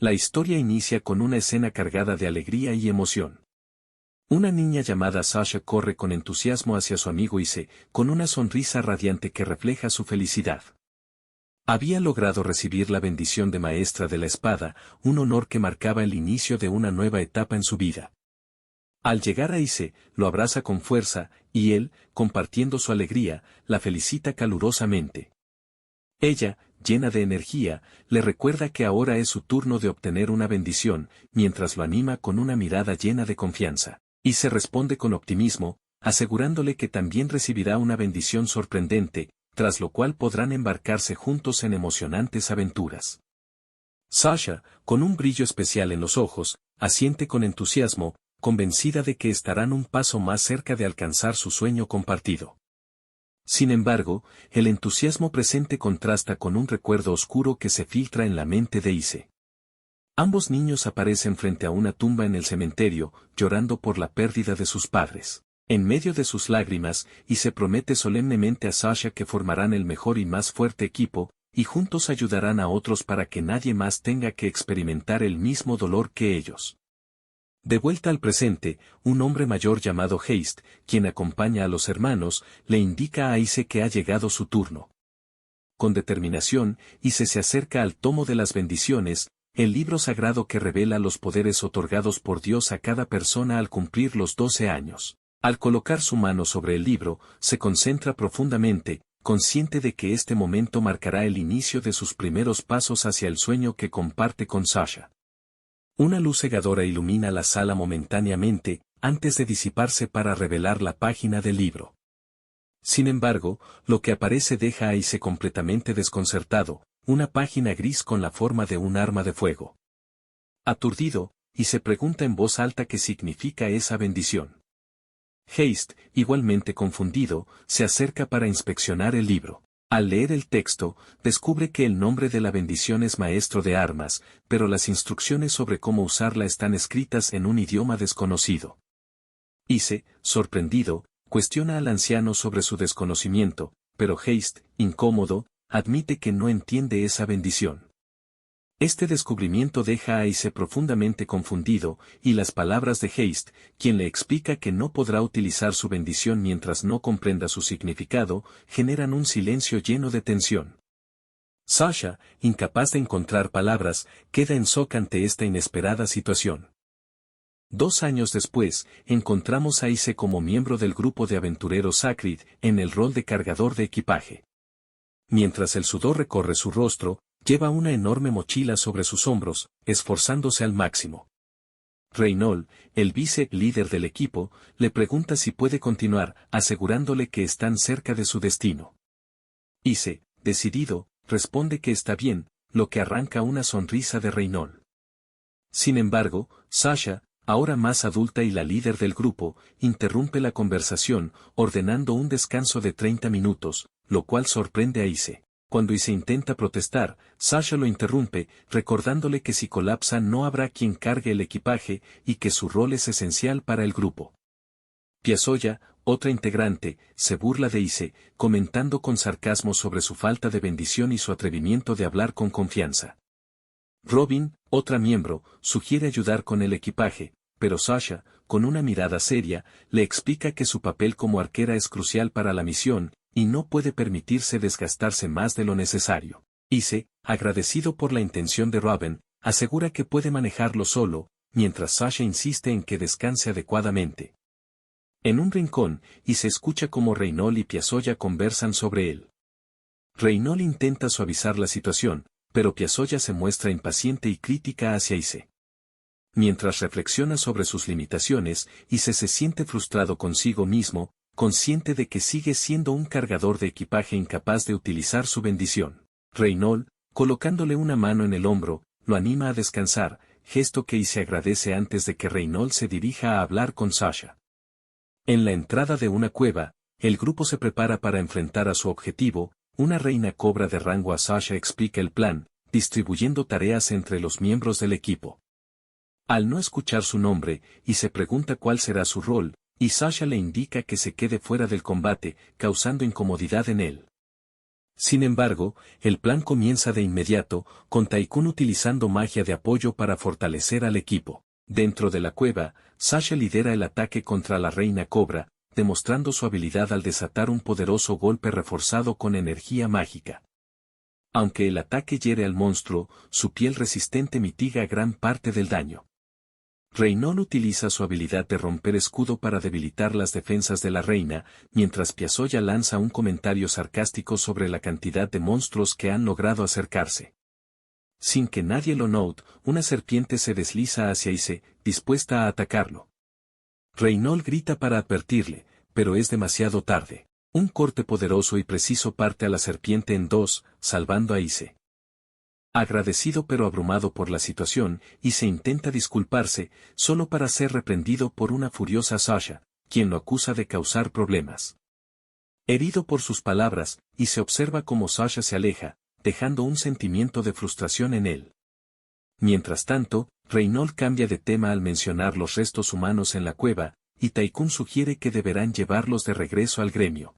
La historia inicia con una escena cargada de alegría y emoción. Una niña llamada Sasha corre con entusiasmo hacia su amigo Ise, con una sonrisa radiante que refleja su felicidad. Había logrado recibir la bendición de maestra de la espada, un honor que marcaba el inicio de una nueva etapa en su vida. Al llegar a Ise, lo abraza con fuerza, y él, compartiendo su alegría, la felicita calurosamente. Ella, llena de energía, le recuerda que ahora es su turno de obtener una bendición, mientras lo anima con una mirada llena de confianza. Ise responde con optimismo, asegurándole que también recibirá una bendición sorprendente, tras lo cual podrán embarcarse juntos en emocionantes aventuras. Sasha, con un brillo especial en los ojos, asiente con entusiasmo, convencida de que estarán un paso más cerca de alcanzar su sueño compartido. Sin embargo, el entusiasmo presente contrasta con un recuerdo oscuro que se filtra en la mente de Ise. Ambos niños aparecen frente a una tumba en el cementerio, llorando por la pérdida de sus padres. En medio de sus lágrimas, Ise promete solemnemente a Sasha que formarán el mejor y más fuerte equipo, y juntos ayudarán a otros para que nadie más tenga que experimentar el mismo dolor que ellos. De vuelta al presente, un hombre mayor llamado Haste, quien acompaña a los hermanos, le indica a Ise que ha llegado su turno. Con determinación, Ise se acerca al tomo de las bendiciones, el libro sagrado que revela los poderes otorgados por Dios a cada persona al cumplir los 12 años. Al colocar su mano sobre el libro, se concentra profundamente, consciente de que este momento marcará el inicio de sus primeros pasos hacia el sueño que comparte con Sasha. Una luz cegadora ilumina la sala momentáneamente, antes de disiparse para revelar la página del libro. Sin embargo, lo que aparece deja a Ise completamente desconcertado, una página gris con la forma de un arma de fuego. Aturdido, Ise pregunta en voz alta qué significa esa bendición. Haste, igualmente confundido, se acerca para inspeccionar el libro. Al leer el texto, descubre que el nombre de la bendición es maestro de armas, pero las instrucciones sobre cómo usarla están escritas en un idioma desconocido. Ise, sorprendido, cuestiona al anciano sobre su desconocimiento, pero Haste, incómodo, admite que no entiende esa bendición. Este descubrimiento deja a Ise profundamente confundido, y las palabras de Haste, quien le explica que no podrá utilizar su bendición mientras no comprenda su significado, generan un silencio lleno de tensión. Sasha, incapaz de encontrar palabras, queda en shock ante esta inesperada situación. 2 años después, encontramos a Ise como miembro del grupo de aventureros Sacred, en el rol de cargador de equipaje. Mientras el sudor recorre su rostro, lleva una enorme mochila sobre sus hombros, esforzándose al máximo. Reynold, el vice-líder del equipo, le pregunta si puede continuar, asegurándole que están cerca de su destino. Ise, decidido, responde que está bien, lo que arranca una sonrisa de Reynold. Sin embargo, Sasha, ahora más adulta y la líder del grupo, interrumpe la conversación, ordenando un descanso de 30 minutos, lo cual sorprende a Ise. Cuando Ise intenta protestar, Sasha lo interrumpe, recordándole que si colapsa no habrá quien cargue el equipaje y que su rol es esencial para el grupo. Piazzolla, otra integrante, se burla de Ise, comentando con sarcasmo sobre su falta de bendición y su atrevimiento de hablar con confianza. Robin, otra miembro, sugiere ayudar con el equipaje, pero Sasha, con una mirada seria, le explica que su papel como arquera es crucial para la misión, y no puede permitirse desgastarse más de lo necesario. Ise, agradecido por la intención de Robin, asegura que puede manejarlo solo, mientras Sasha insiste en que descanse adecuadamente. En un rincón, Ise escucha cómo Reynold y Piazzolla conversan sobre él. Reynold intenta suavizar la situación, pero Piazzolla se muestra impaciente y crítica hacia Ise. Mientras reflexiona sobre sus limitaciones, Ise se siente frustrado consigo mismo, consciente de que sigue siendo un cargador de equipaje incapaz de utilizar su bendición. Reynold, colocándole una mano en el hombro, lo anima a descansar, gesto que Ise agradece antes de que Reynold se dirija a hablar con Sasha. En la entrada de una cueva, el grupo se prepara para enfrentar a su objetivo. Una reina cobra de rango a Sasha explica el plan, distribuyendo tareas entre los miembros del equipo. Al no escuchar su nombre, Ise pregunta cuál será su rol, y Sasha le indica que se quede fuera del combate, causando incomodidad en él. Sin embargo, el plan comienza de inmediato, con Tycoon utilizando magia de apoyo para fortalecer al equipo. Dentro de la cueva, Sasha lidera el ataque contra la Reina Cobra, demostrando su habilidad al desatar un poderoso golpe reforzado con energía mágica. Aunque el ataque hiere al monstruo, su piel resistente mitiga gran parte del daño. Reynold utiliza su habilidad de romper escudo para debilitar las defensas de la reina, mientras Piazoya lanza un comentario sarcástico sobre la cantidad de monstruos que han logrado acercarse. Sin que nadie lo note, una serpiente se desliza hacia Ise, dispuesta a atacarlo. Reynold grita para advertirle, pero es demasiado tarde. Un corte poderoso y preciso parte a la serpiente en dos, salvando a Ise. Agradecido pero abrumado por la situación, Ise intenta disculparse, solo para ser reprendido por una furiosa Sasha, quien lo acusa de causar problemas. Herido por sus palabras, Ise observa cómo Sasha se aleja, dejando un sentimiento de frustración en él. Mientras tanto, Reynold cambia de tema al mencionar los restos humanos en la cueva, y Tycoon sugiere que deberán llevarlos de regreso al gremio.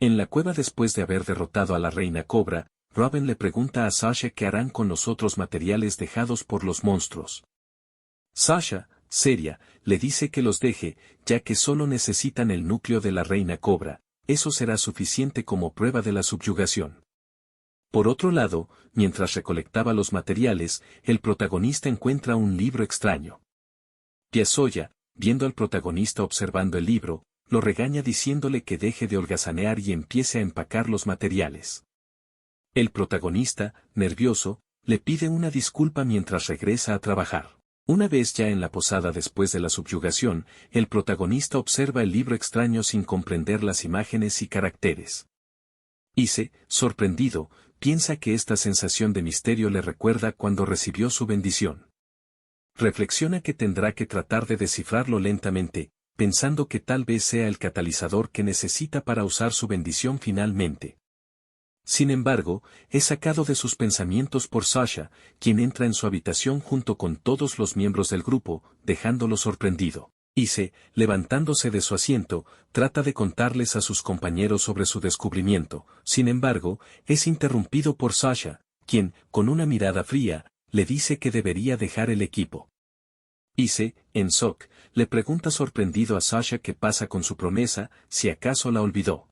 En la cueva después de haber derrotado a la Reina Cobra, Robin le pregunta a Sasha qué harán con los otros materiales dejados por los monstruos. Sasha, seria, le dice que los deje, ya que solo necesitan el núcleo de la Reina Cobra, eso será suficiente como prueba de la subyugación. Por otro lado, mientras recolectaba los materiales, el protagonista encuentra un libro extraño. Piazoya, viendo al protagonista observando el libro, lo regaña diciéndole que deje de holgazanear y empiece a empacar los materiales. El protagonista, nervioso, le pide una disculpa mientras regresa a trabajar. Una vez ya en la posada después de la subyugación, el protagonista observa el libro extraño sin comprender las imágenes y caracteres. Ise, sorprendido, piensa que esta sensación de misterio le recuerda cuando recibió su bendición. Reflexiona que tendrá que tratar de descifrarlo lentamente, pensando que tal vez sea el catalizador que necesita para usar su bendición finalmente. Sin embargo, es sacado de sus pensamientos por Sasha, quien entra en su habitación junto con todos los miembros del grupo, dejándolo sorprendido. Ise, levantándose de su asiento, trata de contarles a sus compañeros sobre su descubrimiento, sin embargo, es interrumpido por Sasha, quien, con una mirada fría, le dice que debería dejar el equipo. Ise, en shock, le pregunta sorprendido a Sasha qué pasa con su promesa, si acaso la olvidó.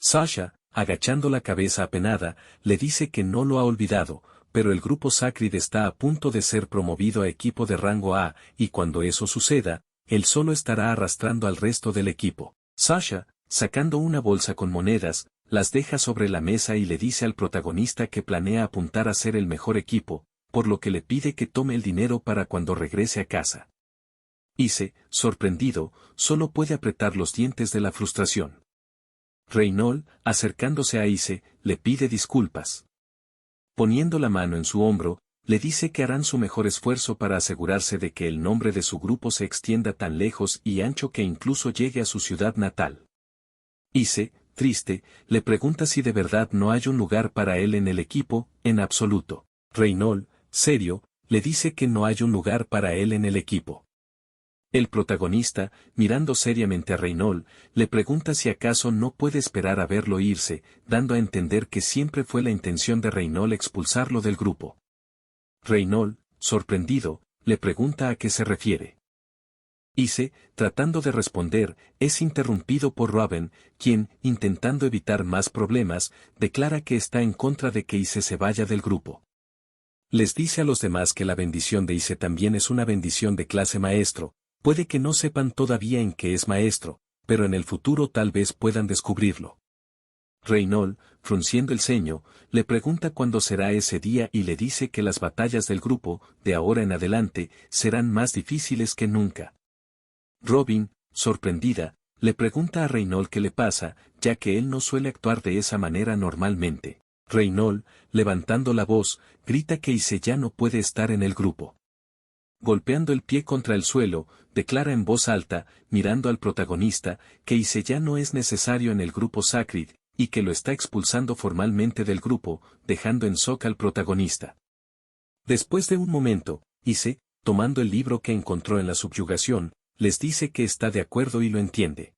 Sasha, agachando la cabeza apenada, le dice que no lo ha olvidado, pero el grupo Sacred está a punto de ser promovido a equipo de rango A, y cuando eso suceda, él solo estará arrastrando al resto del equipo. Sasha, sacando una bolsa con monedas, las deja sobre la mesa y le dice al protagonista que planea apuntar a ser el mejor equipo, por lo que le pide que tome el dinero para cuando regrese a casa. Ise, sorprendido, solo puede apretar los dientes de la frustración. Reynold, acercándose a Ise, le pide disculpas. Poniendo la mano en su hombro, le dice que harán su mejor esfuerzo para asegurarse de que el nombre de su grupo se extienda tan lejos y ancho que incluso llegue a su ciudad natal. Ise, triste, le pregunta si de verdad no hay un lugar para él en el equipo, en absoluto. Reynold, serio, le dice que no hay un lugar para él en el equipo. El protagonista, mirando seriamente a Reynold, le pregunta si acaso no puede esperar a verlo irse, dando a entender que siempre fue la intención de Reynold expulsarlo del grupo. Reynold, sorprendido, le pregunta a qué se refiere. Ise, tratando de responder, es interrumpido por Robin, quien, intentando evitar más problemas, declara que está en contra de que Ise se vaya del grupo. Les dice a los demás que la bendición de Ise también es una bendición de clase maestro. Puede que no sepan todavía en qué es maestro, pero en el futuro tal vez puedan descubrirlo. Reynold, frunciendo el ceño, le pregunta cuándo será ese día y le dice que las batallas del grupo, de ahora en adelante, serán más difíciles que nunca. Robin, sorprendida, le pregunta a Reynold qué le pasa, ya que él no suele actuar de esa manera normalmente. Reynold, levantando la voz, grita que Ise ya no puede estar en el grupo. Golpeando el pie contra el suelo, declara en voz alta, mirando al protagonista, que Ise ya no es necesario en el grupo Sacred, y que lo está expulsando formalmente del grupo, dejando en shock al protagonista. Después de un momento, Ise, tomando el libro que encontró en la subyugación, les dice que está de acuerdo y lo entiende.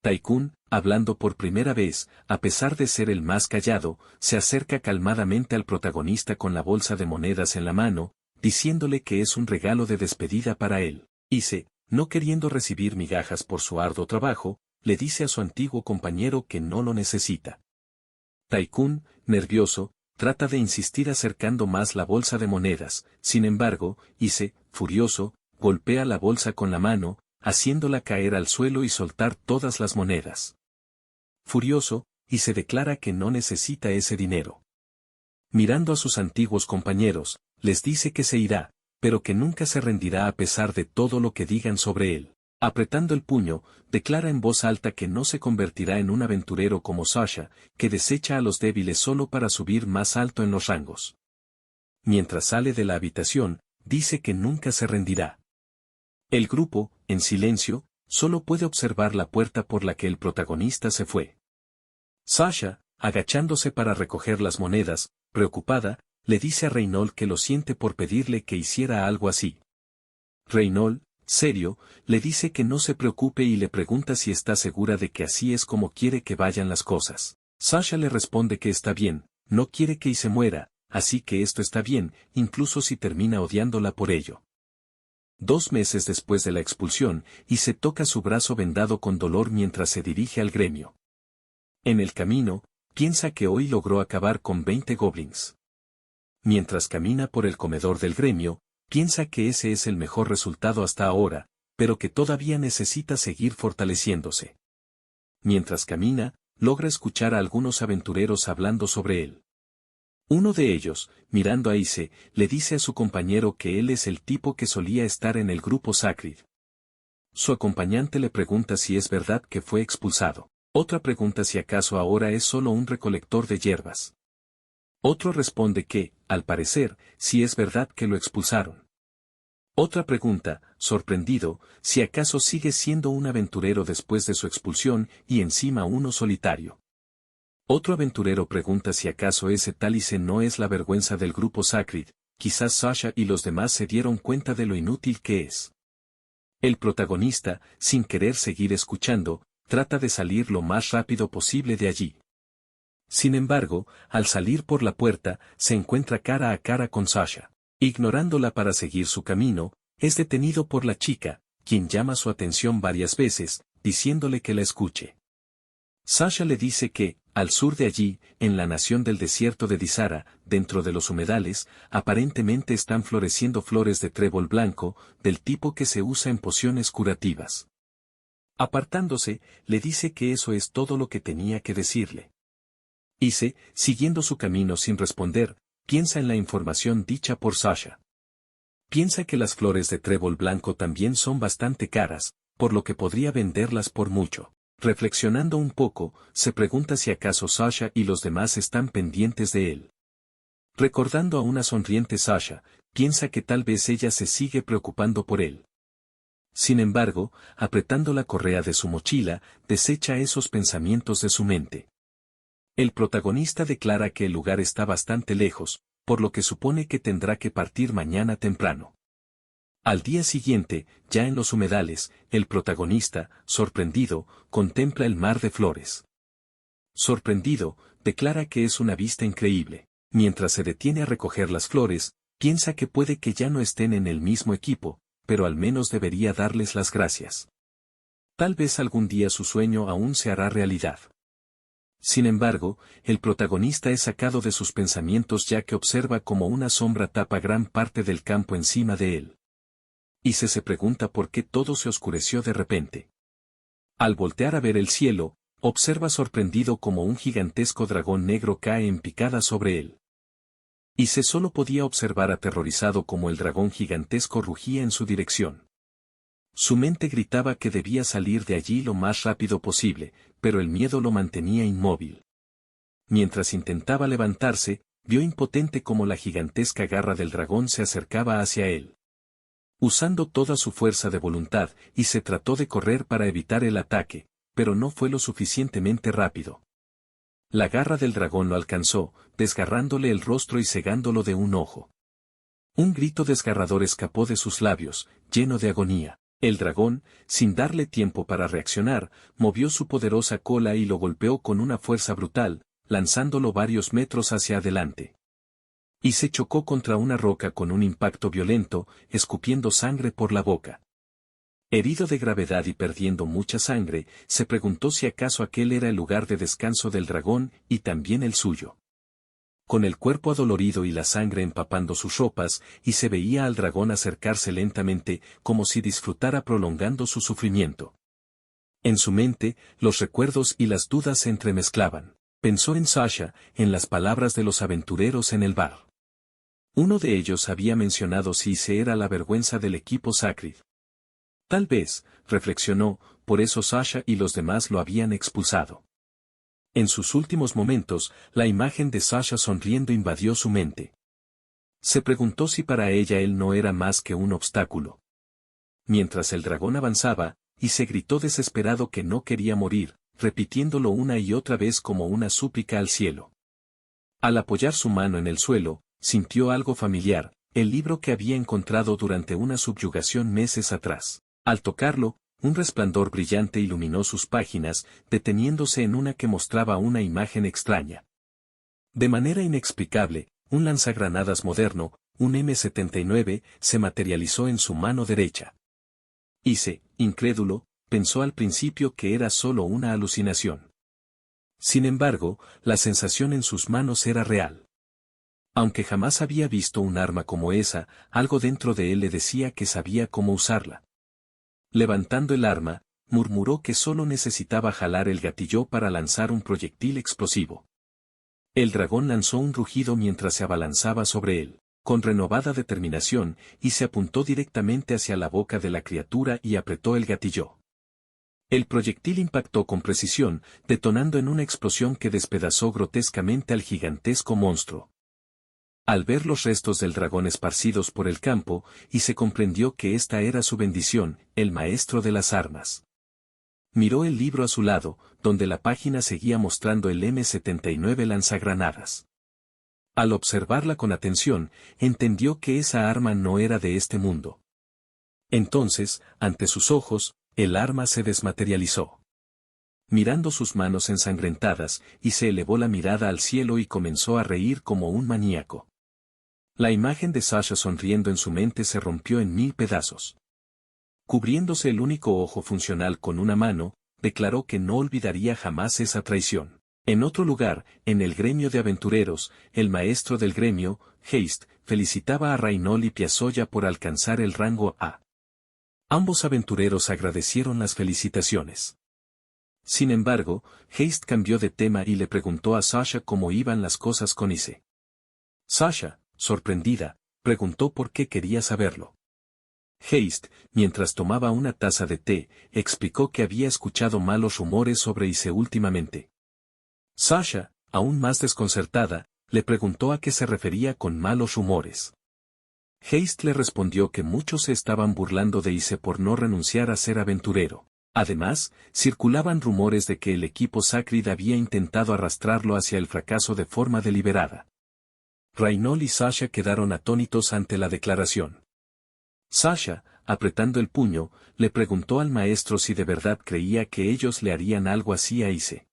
Tycoon, hablando por primera vez, a pesar de ser el más callado, se acerca calmadamente al protagonista con la bolsa de monedas en la mano, diciéndole que es un regalo de despedida para él. Ise, no queriendo recibir migajas por su arduo trabajo, le dice a su antiguo compañero que no lo necesita. Taikun, nervioso, trata de insistir acercando más la bolsa de monedas, sin embargo, Ise, furioso, golpea la bolsa con la mano, haciéndola caer al suelo y soltar todas las monedas. Furioso, Ise declara que no necesita ese dinero. Mirando a sus antiguos compañeros, les dice que se irá, pero que nunca se rendirá a pesar de todo lo que digan sobre él. Apretando el puño, declara en voz alta que no se convertirá en un aventurero como Sasha, que desecha a los débiles solo para subir más alto en los rangos. Mientras sale de la habitación, dice que nunca se rendirá. El grupo, en silencio, solo puede observar la puerta por la que el protagonista se fue. Sasha, agachándose para recoger las monedas, preocupada, le dice a Reynold que lo siente por pedirle que hiciera algo así. Reynold, serio, le dice que no se preocupe y le pregunta si está segura de que así es como quiere que vayan las cosas. Sasha le responde que está bien, no quiere que se muera, así que esto está bien, incluso si termina odiándola por ello. 2 meses después de la expulsión, se toca su brazo vendado con dolor mientras se dirige al gremio. En el camino, piensa que hoy logró acabar con 20 goblins. Mientras camina por el comedor del gremio, piensa que ese es el mejor resultado hasta ahora, pero que todavía necesita seguir fortaleciéndose. Mientras camina, logra escuchar a algunos aventureros hablando sobre él. Uno de ellos, mirando a Ise, le dice a su compañero que él es el tipo que solía estar en el grupo Sacred. Su acompañante le pregunta si es verdad que fue expulsado. Otra pregunta si acaso ahora es solo un recolector de hierbas. Otro responde que, al parecer, sí es verdad que lo expulsaron. Otra pregunta, sorprendido, si acaso sigue siendo un aventurero después de su expulsión y encima uno solitario. Otro aventurero pregunta si acaso ese tal Ise no es la vergüenza del grupo Sacred, quizás Sasha y los demás se dieron cuenta de lo inútil que es. El protagonista, sin querer seguir escuchando, trata de salir lo más rápido posible de allí. Sin embargo, al salir por la puerta, se encuentra cara a cara con Sasha. Ignorándola para seguir su camino, es detenido por la chica, quien llama su atención varias veces, diciéndole que la escuche. Sasha le dice que, al sur de allí, en la nación del desierto de Dizara, dentro de los humedales, aparentemente están floreciendo flores de trébol blanco, del tipo que se usa en pociones curativas. Apartándose, le dice que eso es todo lo que tenía que decirle. Ise, siguiendo su camino sin responder, piensa en la información dicha por Sasha. Piensa que las flores de trébol blanco también son bastante caras, por lo que podría venderlas por mucho. Reflexionando un poco, se pregunta si acaso Sasha y los demás están pendientes de él. Recordando a una sonriente Sasha, piensa que tal vez ella se sigue preocupando por él. Sin embargo, apretando la correa de su mochila, desecha esos pensamientos de su mente. El protagonista declara que el lugar está bastante lejos, por lo que supone que tendrá que partir mañana temprano. Al día siguiente, ya en los humedales, el protagonista, sorprendido, contempla el mar de flores. Sorprendido, declara que es una vista increíble. Mientras se detiene a recoger las flores, piensa que puede que ya no estén en el mismo equipo, pero al menos debería darles las gracias. Tal vez algún día su sueño aún se hará realidad. Sin embargo, el protagonista es sacado de sus pensamientos ya que observa como una sombra tapa gran parte del campo encima de él. Ise se pregunta por qué todo se oscureció de repente. Al voltear a ver el cielo, observa sorprendido como un gigantesco dragón negro cae en picada sobre él. Ise solo podía observar aterrorizado como el dragón gigantesco rugía en su dirección. Su mente gritaba que debía salir de allí lo más rápido posible, pero el miedo lo mantenía inmóvil. Mientras intentaba levantarse, vio impotente como la gigantesca garra del dragón se acercaba hacia él. Usando toda su fuerza de voluntad, Ise trató de correr para evitar el ataque, pero no fue lo suficientemente rápido. La garra del dragón lo alcanzó, desgarrándole el rostro y cegándolo de un ojo. Un grito desgarrador escapó de sus labios, lleno de agonía. El dragón, sin darle tiempo para reaccionar, movió su poderosa cola y lo golpeó con una fuerza brutal, lanzándolo varios metros hacia adelante. Y se chocó contra una roca con un impacto violento, escupiendo sangre por la boca. Herido de gravedad y perdiendo mucha sangre, se preguntó si acaso aquel era el lugar de descanso del dragón y también el suyo. Con el cuerpo adolorido y la sangre empapando sus ropas, y se veía al dragón acercarse lentamente, como si disfrutara prolongando su sufrimiento. En su mente, los recuerdos y las dudas se entremezclaban. Pensó en Sasha, en las palabras de los aventureros en el bar. Uno de ellos había mencionado si se era la vergüenza del equipo Sacred. Tal vez, reflexionó, por eso Sasha y los demás lo habían expulsado. En sus últimos momentos, la imagen de Sasha sonriendo invadió su mente. Se preguntó si para ella él no era más que un obstáculo. Mientras el dragón avanzaba, y se gritó desesperado que no quería morir, repitiéndolo una y otra vez como una súplica al cielo. Al apoyar su mano en el suelo, sintió algo familiar, el libro que había encontrado durante una subyugación meses atrás. Al tocarlo, un resplandor brillante iluminó sus páginas, deteniéndose en una que mostraba una imagen extraña. De manera inexplicable, un lanzagranadas moderno, un M79, se materializó en su mano derecha. Ise, incrédulo, pensó al principio que era solo una alucinación. Sin embargo, la sensación en sus manos era real. Aunque jamás había visto un arma como esa, algo dentro de él le decía que sabía cómo usarla. Levantando el arma, murmuró que solo necesitaba jalar el gatillo para lanzar un proyectil explosivo. El dragón lanzó un rugido mientras se abalanzaba sobre él, con renovada determinación, y se apuntó directamente hacia la boca de la criatura y apretó el gatillo. El proyectil impactó con precisión, detonando en una explosión que despedazó grotescamente al gigantesco monstruo. Al ver los restos del dragón esparcidos por el campo, y se comprendió que esta era su bendición, el maestro de las armas. Miró el libro a su lado, donde la página seguía mostrando el M79 lanzagranadas. Al observarla con atención, entendió que esa arma no era de este mundo. Entonces, ante sus ojos, el arma se desmaterializó. Mirando sus manos ensangrentadas, y se elevó la mirada al cielo y comenzó a reír como un maníaco. La imagen de Sasha sonriendo en su mente se rompió en 1000 pedazos. Cubriéndose el único ojo funcional con una mano, declaró que no olvidaría jamás esa traición. En otro lugar, en el gremio de aventureros, el maestro del gremio, Heist, felicitaba a Raynol y Piazoya por alcanzar el rango A. Ambos aventureros agradecieron las felicitaciones. Sin embargo, Heist cambió de tema y le preguntó a Sasha cómo iban las cosas con Ise. Sasha, sorprendida, preguntó por qué quería saberlo. Heist, mientras tomaba una taza de té, explicó que había escuchado malos rumores sobre Ise últimamente. Sasha, aún más desconcertada, le preguntó a qué se refería con malos rumores. Heist le respondió que muchos se estaban burlando de Ise por no renunciar a ser aventurero. Además, circulaban rumores de que el equipo Sacred había intentado arrastrarlo hacia el fracaso de forma deliberada. Raynol y Sasha quedaron atónitos ante la declaración. Sasha, apretando el puño, le preguntó al maestro si de verdad creía que ellos le harían algo así a Ise.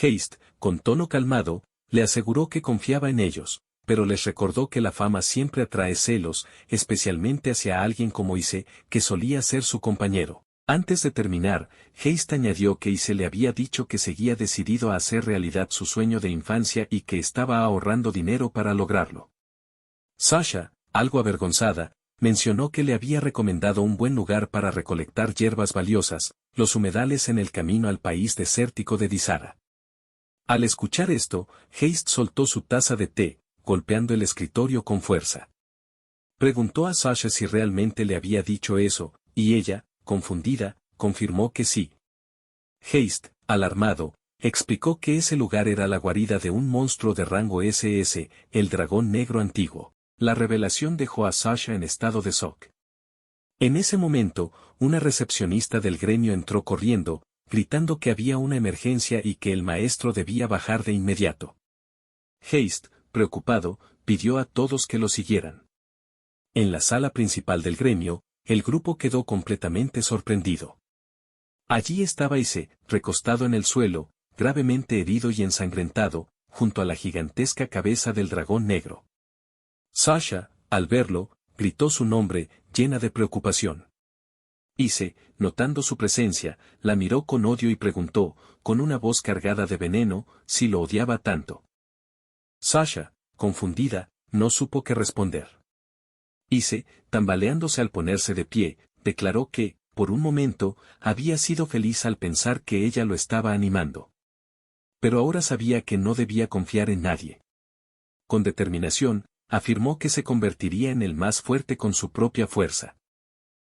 Heist, con tono calmado, le aseguró que confiaba en ellos, pero les recordó que la fama siempre atrae celos, especialmente hacia alguien como Ise, que solía ser su compañero. Antes de terminar, Heist añadió que Ise le había dicho que seguía decidido a hacer realidad su sueño de infancia y que estaba ahorrando dinero para lograrlo. Sasha, algo avergonzada, mencionó que le había recomendado un buen lugar para recolectar hierbas valiosas, los humedales en el camino al país desértico de Dizara. Al escuchar esto, Heist soltó su taza de té, golpeando el escritorio con fuerza. Preguntó a Sasha si realmente le había dicho eso, y ella, confundida, confirmó que sí. Heist, alarmado, explicó que ese lugar era la guarida de un monstruo de rango SS, el dragón negro antiguo. La revelación dejó a Sasha en estado de shock. En ese momento, una recepcionista del gremio entró corriendo, gritando que había una emergencia y que el maestro debía bajar de inmediato. Heist, preocupado, pidió a todos que lo siguieran. En la sala principal del gremio, el grupo quedó completamente sorprendido. Allí estaba Ise, recostado en el suelo, gravemente herido y ensangrentado, junto a la gigantesca cabeza del dragón negro. Sasha, al verlo, gritó su nombre, llena de preocupación. Ise, notando su presencia, la miró con odio y preguntó, con una voz cargada de veneno, si lo odiaba tanto. Sasha, confundida, no supo qué responder. Ise, tambaleándose al ponerse de pie, declaró que, por un momento, había sido feliz al pensar que ella lo estaba animando. Pero ahora sabía que no debía confiar en nadie. Con determinación, afirmó que se convertiría en el más fuerte con su propia fuerza.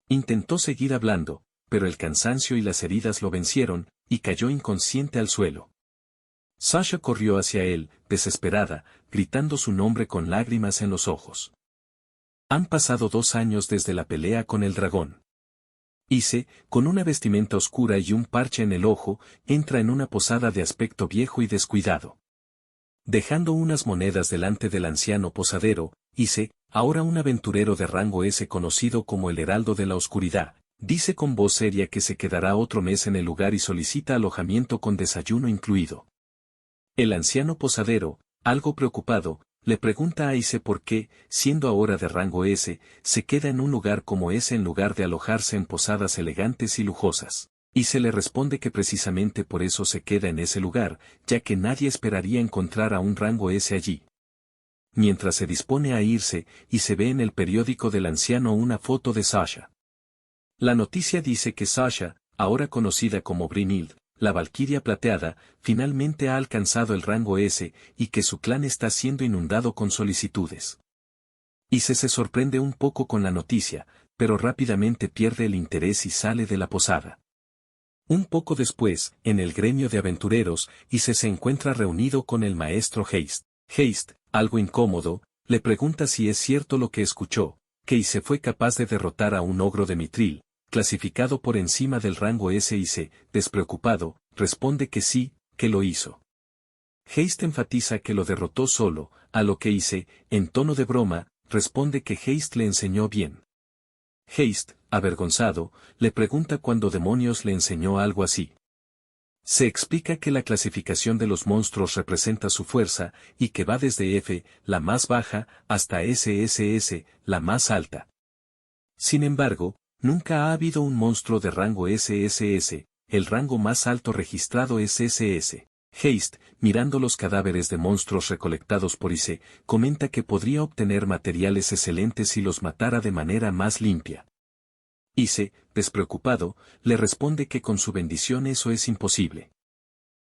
Intentó seguir hablando, pero el cansancio y las heridas lo vencieron, y cayó inconsciente al suelo. Sasha corrió hacia él, desesperada, gritando su nombre con lágrimas en los ojos. Han pasado 2 años desde la pelea con el dragón. Ise, con una vestimenta oscura y un parche en el ojo, entra en una posada de aspecto viejo y descuidado. Dejando unas monedas delante del anciano posadero, Ise, ahora un aventurero de rango S conocido como el Heraldo de la Oscuridad, dice con voz seria que se quedará otro mes en el lugar y solicita alojamiento con desayuno incluido. El anciano posadero, algo preocupado, le pregunta a Ise por qué, siendo ahora de rango S, se queda en un lugar como ese en lugar de alojarse en posadas elegantes y lujosas. Ise le responde que precisamente por eso se queda en ese lugar, ya que nadie esperaría encontrar a un rango S allí. Mientras se dispone a irse, y se ve en el periódico del anciano una foto de Sasha. La noticia dice que Sasha, ahora conocida como Brynhild, la Valquiria Plateada, finalmente ha alcanzado el rango S, y que su clan está siendo inundado con solicitudes. Ise se sorprende un poco con la noticia, pero rápidamente pierde el interés y sale de la posada. Un poco después, en el gremio de aventureros, Ise se encuentra reunido con el maestro Haste. Haste, algo incómodo, le pregunta si es cierto lo que escuchó, que Ise fue capaz de derrotar a un ogro de Mithril, clasificado por encima del rango S. Ise, despreocupado, responde que sí, que lo hizo. Haste enfatiza que lo derrotó solo, a lo que Ise, en tono de broma, responde que Haste le enseñó bien. Haste, avergonzado, le pregunta cuándo demonios le enseñó algo así. Se explica que la clasificación de los monstruos representa su fuerza, y que va desde F, la más baja, hasta SSS, la más alta. Sin embargo, nunca ha habido un monstruo de rango SSS, el rango más alto registrado es SS. Haste, mirando los cadáveres de monstruos recolectados por Ise, comenta que podría obtener materiales excelentes si los matara de manera más limpia. Ise, despreocupado, le responde que con su bendición eso es imposible.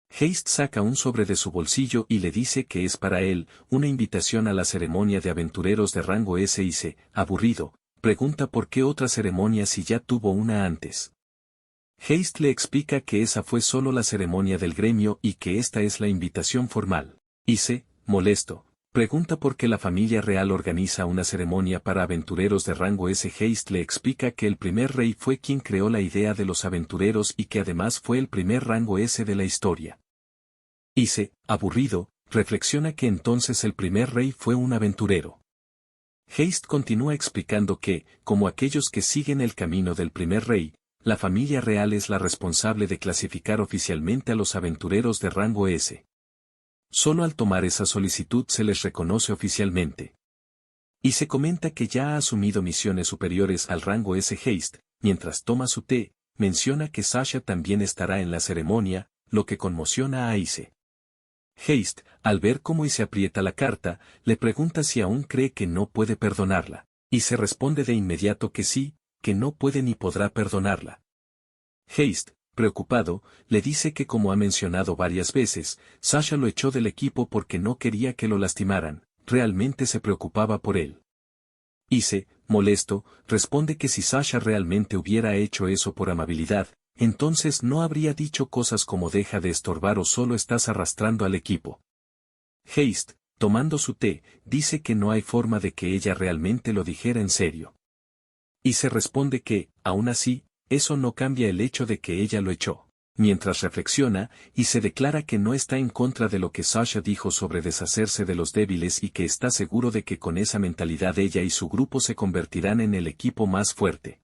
Haste saca un sobre de su bolsillo y le dice que es para él, una invitación a la ceremonia de aventureros de rango S. Ise, aburrido, pregunta por qué otra ceremonia si ya tuvo una antes. Haste le explica que esa fue solo la ceremonia del gremio y que esta es la invitación formal. Ise, molesto, pregunta por qué la familia real organiza una ceremonia para aventureros de rango S. Haste le explica que el primer rey fue quien creó la idea de los aventureros y que además fue el primer rango S de la historia. Ise, aburrido, reflexiona que entonces el primer rey fue un aventurero. Haste continúa explicando que, como aquellos que siguen el camino del primer rey, la familia real es la responsable de clasificar oficialmente a los aventureros de rango S. Solo al tomar esa solicitud se les reconoce oficialmente. Y se comenta que ya ha asumido misiones superiores al rango S. Haste, mientras toma su té, menciona que Sasha también estará en la ceremonia, lo que conmociona a Ise. Haste, al ver cómo Ise aprieta la carta, le pregunta si aún cree que no puede perdonarla, y se responde de inmediato que sí, que no puede ni podrá perdonarla. Haste, preocupado, le dice que como ha mencionado varias veces, Sasha lo echó del equipo porque no quería que lo lastimaran, realmente se preocupaba por él. Ise, molesto, responde que si Sasha realmente hubiera hecho eso por amabilidad, entonces no habría dicho cosas como deja de estorbar o solo estás arrastrando al equipo. Haste, tomando su té, dice que no hay forma de que ella realmente lo dijera en serio. Y se responde que, aún así, eso no cambia el hecho de que ella lo echó. Mientras reflexiona, y se declara que no está en contra de lo que Sasha dijo sobre deshacerse de los débiles y que está seguro de que con esa mentalidad ella y su grupo se convertirán en el equipo más fuerte.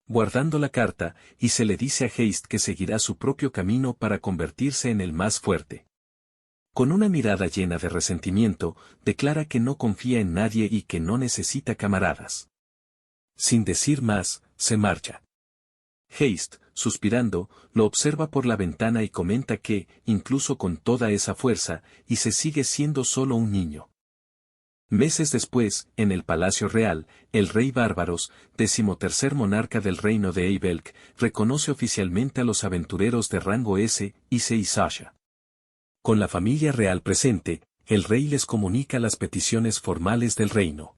guardando la carta, y se le dice a Heist que seguirá su propio camino para convertirse en el más fuerte. Con una mirada llena de resentimiento, declara que no confía en nadie y que no necesita camaradas. Sin decir más, se marcha. Heist, suspirando, lo observa por la ventana y comenta que, incluso con toda esa fuerza, Ise sigue siendo solo un niño. Meses después, en el Palacio Real, el rey Bárbaros, 13º monarca del reino de Eibelk, reconoce oficialmente a los aventureros de rango S, Ise y Sasha. Con la familia real presente, el rey les comunica las peticiones formales del reino.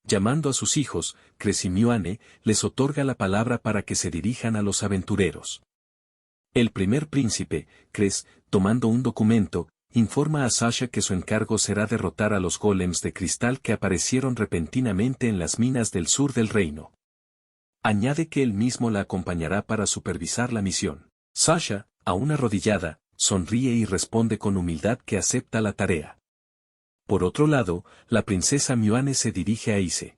Llamando a sus hijos, Cres y Mioane, les otorga la palabra para que se dirijan a los aventureros. El primer príncipe, Cres, tomando un documento, informa a Sasha que su encargo será derrotar a los golems de cristal que aparecieron repentinamente en las minas del sur del reino. Añade que él mismo la acompañará para supervisar la misión. Sasha, aún arrodillada, sonríe y responde con humildad que acepta la tarea. Por otro lado, la princesa Mioane se dirige a Ise.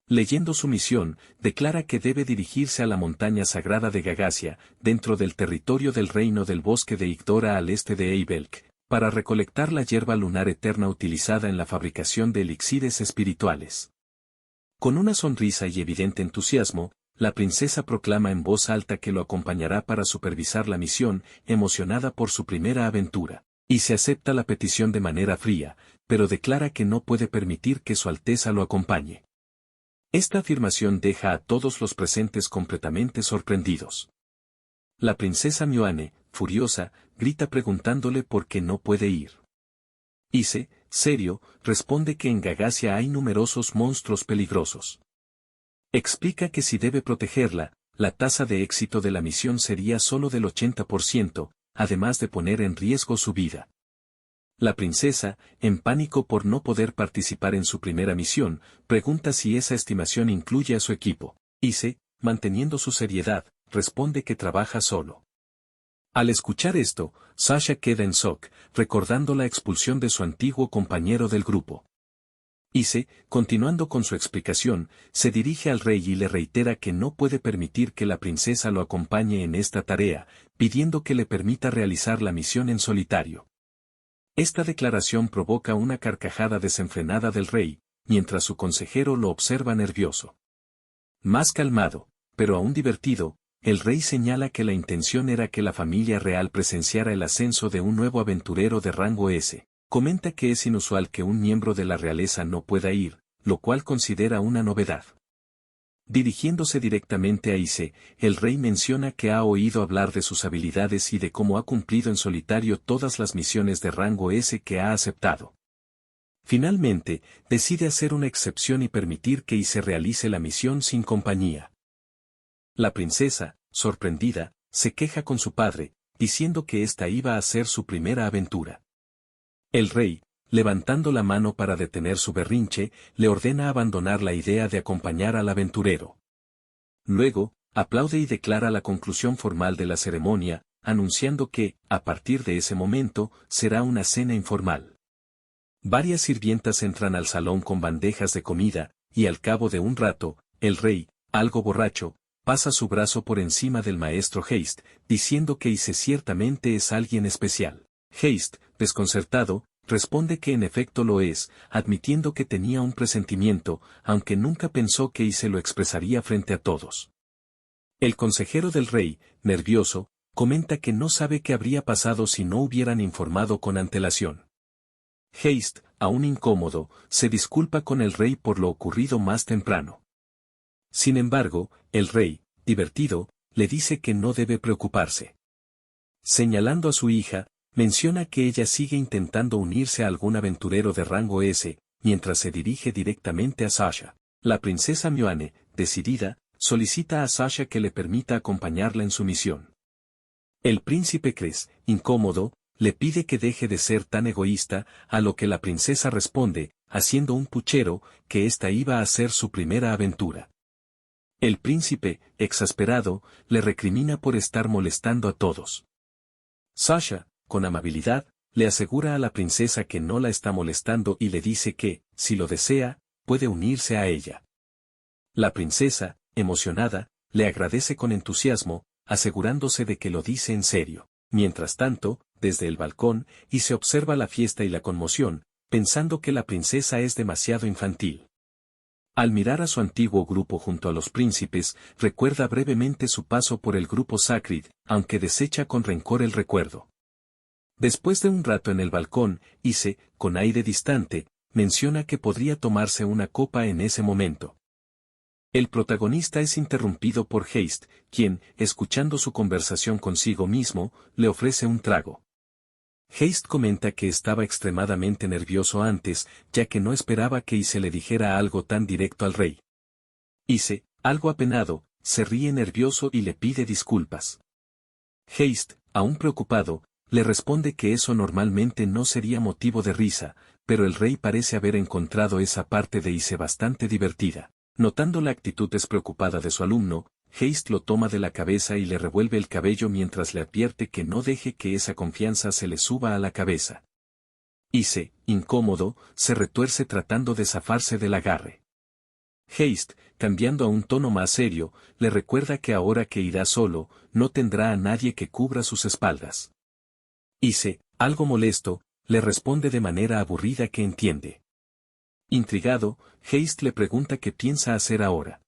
Leyendo su misión, declara que debe dirigirse a la montaña sagrada de Gagasia, dentro del territorio del reino del bosque de Igdora al este de Eibelk, para recolectar la hierba lunar eterna utilizada en la fabricación de elixires espirituales. Con una sonrisa y evidente entusiasmo, la princesa proclama en voz alta que lo acompañará para supervisar la misión, emocionada por su primera aventura. Y se acepta la petición de manera fría, pero declara que no puede permitir que su Alteza lo acompañe. Esta afirmación deja a todos los presentes completamente sorprendidos. La princesa Mioane, furiosa, grita preguntándole por qué no puede ir. Ise, serio, responde que en Gagasia hay numerosos monstruos peligrosos. Explica que si debe protegerla, la tasa de éxito de la misión sería solo del 80%, además de poner en riesgo su vida. La princesa, en pánico por no poder participar en su primera misión, pregunta si esa estimación incluye a su equipo. Ise, manteniendo su seriedad, responde que trabaja solo. Al escuchar esto, Sasha queda en shock, recordando la expulsión de su antiguo compañero del grupo. Ise, continuando con su explicación, se dirige al rey y le reitera que no puede permitir que la princesa lo acompañe en esta tarea, pidiendo que le permita realizar la misión en solitario. Esta declaración provoca una carcajada desenfrenada del rey, mientras su consejero lo observa nervioso. Más calmado, pero aún divertido, el rey señala que la intención era que la familia real presenciara el ascenso de un nuevo aventurero de rango S. Comenta que es inusual que un miembro de la realeza no pueda ir, lo cual considera una novedad. Dirigiéndose directamente a Ise, el rey menciona que ha oído hablar de sus habilidades y de cómo ha cumplido en solitario todas las misiones de rango S que ha aceptado. Finalmente, decide hacer una excepción y permitir que Ise realice la misión sin compañía. La princesa, sorprendida, se queja con su padre, diciendo que esta iba a ser su primera aventura. El rey, levantando la mano para detener su berrinche, le ordena abandonar la idea de acompañar al aventurero. Luego, aplaude y declara la conclusión formal de la ceremonia, anunciando que, a partir de ese momento, será una cena informal. Varias sirvientas entran al salón con bandejas de comida, y al cabo de un rato, el rey, algo borracho, pasa su brazo por encima del maestro Heist, diciendo que Ise ciertamente es alguien especial. Heist, desconcertado, responde que en efecto lo es, admitiendo que tenía un presentimiento, aunque nunca pensó que Ise lo expresaría frente a todos. El consejero del rey, nervioso, comenta que no sabe qué habría pasado si no hubieran informado con antelación. Heist, aún incómodo, se disculpa con el rey por lo ocurrido más temprano. Sin embargo, el rey, divertido, le dice que no debe preocuparse. Señalando a su hija, menciona que ella sigue intentando unirse a algún aventurero de rango S, mientras se dirige directamente a Sasha. La princesa Mioane, decidida, solicita a Sasha que le permita acompañarla en su misión. El príncipe Cres, incómodo, le pide que deje de ser tan egoísta, a lo que la princesa responde, haciendo un puchero, que esta iba a ser su primera aventura. El príncipe, exasperado, le recrimina por estar molestando a todos. Sasha, con amabilidad, le asegura a la princesa que no la está molestando y le dice que, si lo desea, puede unirse a ella. La princesa, emocionada, le agradece con entusiasmo, asegurándose de que lo dice en serio. Mientras tanto, desde el balcón, Ise observa la fiesta y la conmoción, pensando que la princesa es demasiado infantil. Al mirar a su antiguo grupo junto a los príncipes, recuerda brevemente su paso por el grupo Sacred, aunque desecha con rencor el recuerdo. Después de un rato en el balcón, Ise, con aire distante, menciona que podría tomarse una copa en ese momento. El protagonista es interrumpido por Haste, quien, escuchando su conversación consigo mismo, le ofrece un trago. Haste comenta que estaba extremadamente nervioso antes, ya que no esperaba que Ise le dijera algo tan directo al rey. Ise, algo apenado, se ríe nervioso y le pide disculpas. Haste, aún preocupado, le responde que eso normalmente no sería motivo de risa, pero el rey parece haber encontrado esa parte de Ise bastante divertida. Notando la actitud despreocupada de su alumno, Haste lo toma de la cabeza y le revuelve el cabello mientras le advierte que no deje que esa confianza se le suba a la cabeza. Ise, incómodo, se retuerce tratando de zafarse del agarre. Haste, cambiando a un tono más serio, le recuerda que ahora que irá solo, no tendrá a nadie que cubra sus espaldas. Ise, algo molesto, le responde de manera aburrida que entiende. Intrigado, Haste le pregunta qué piensa hacer ahora.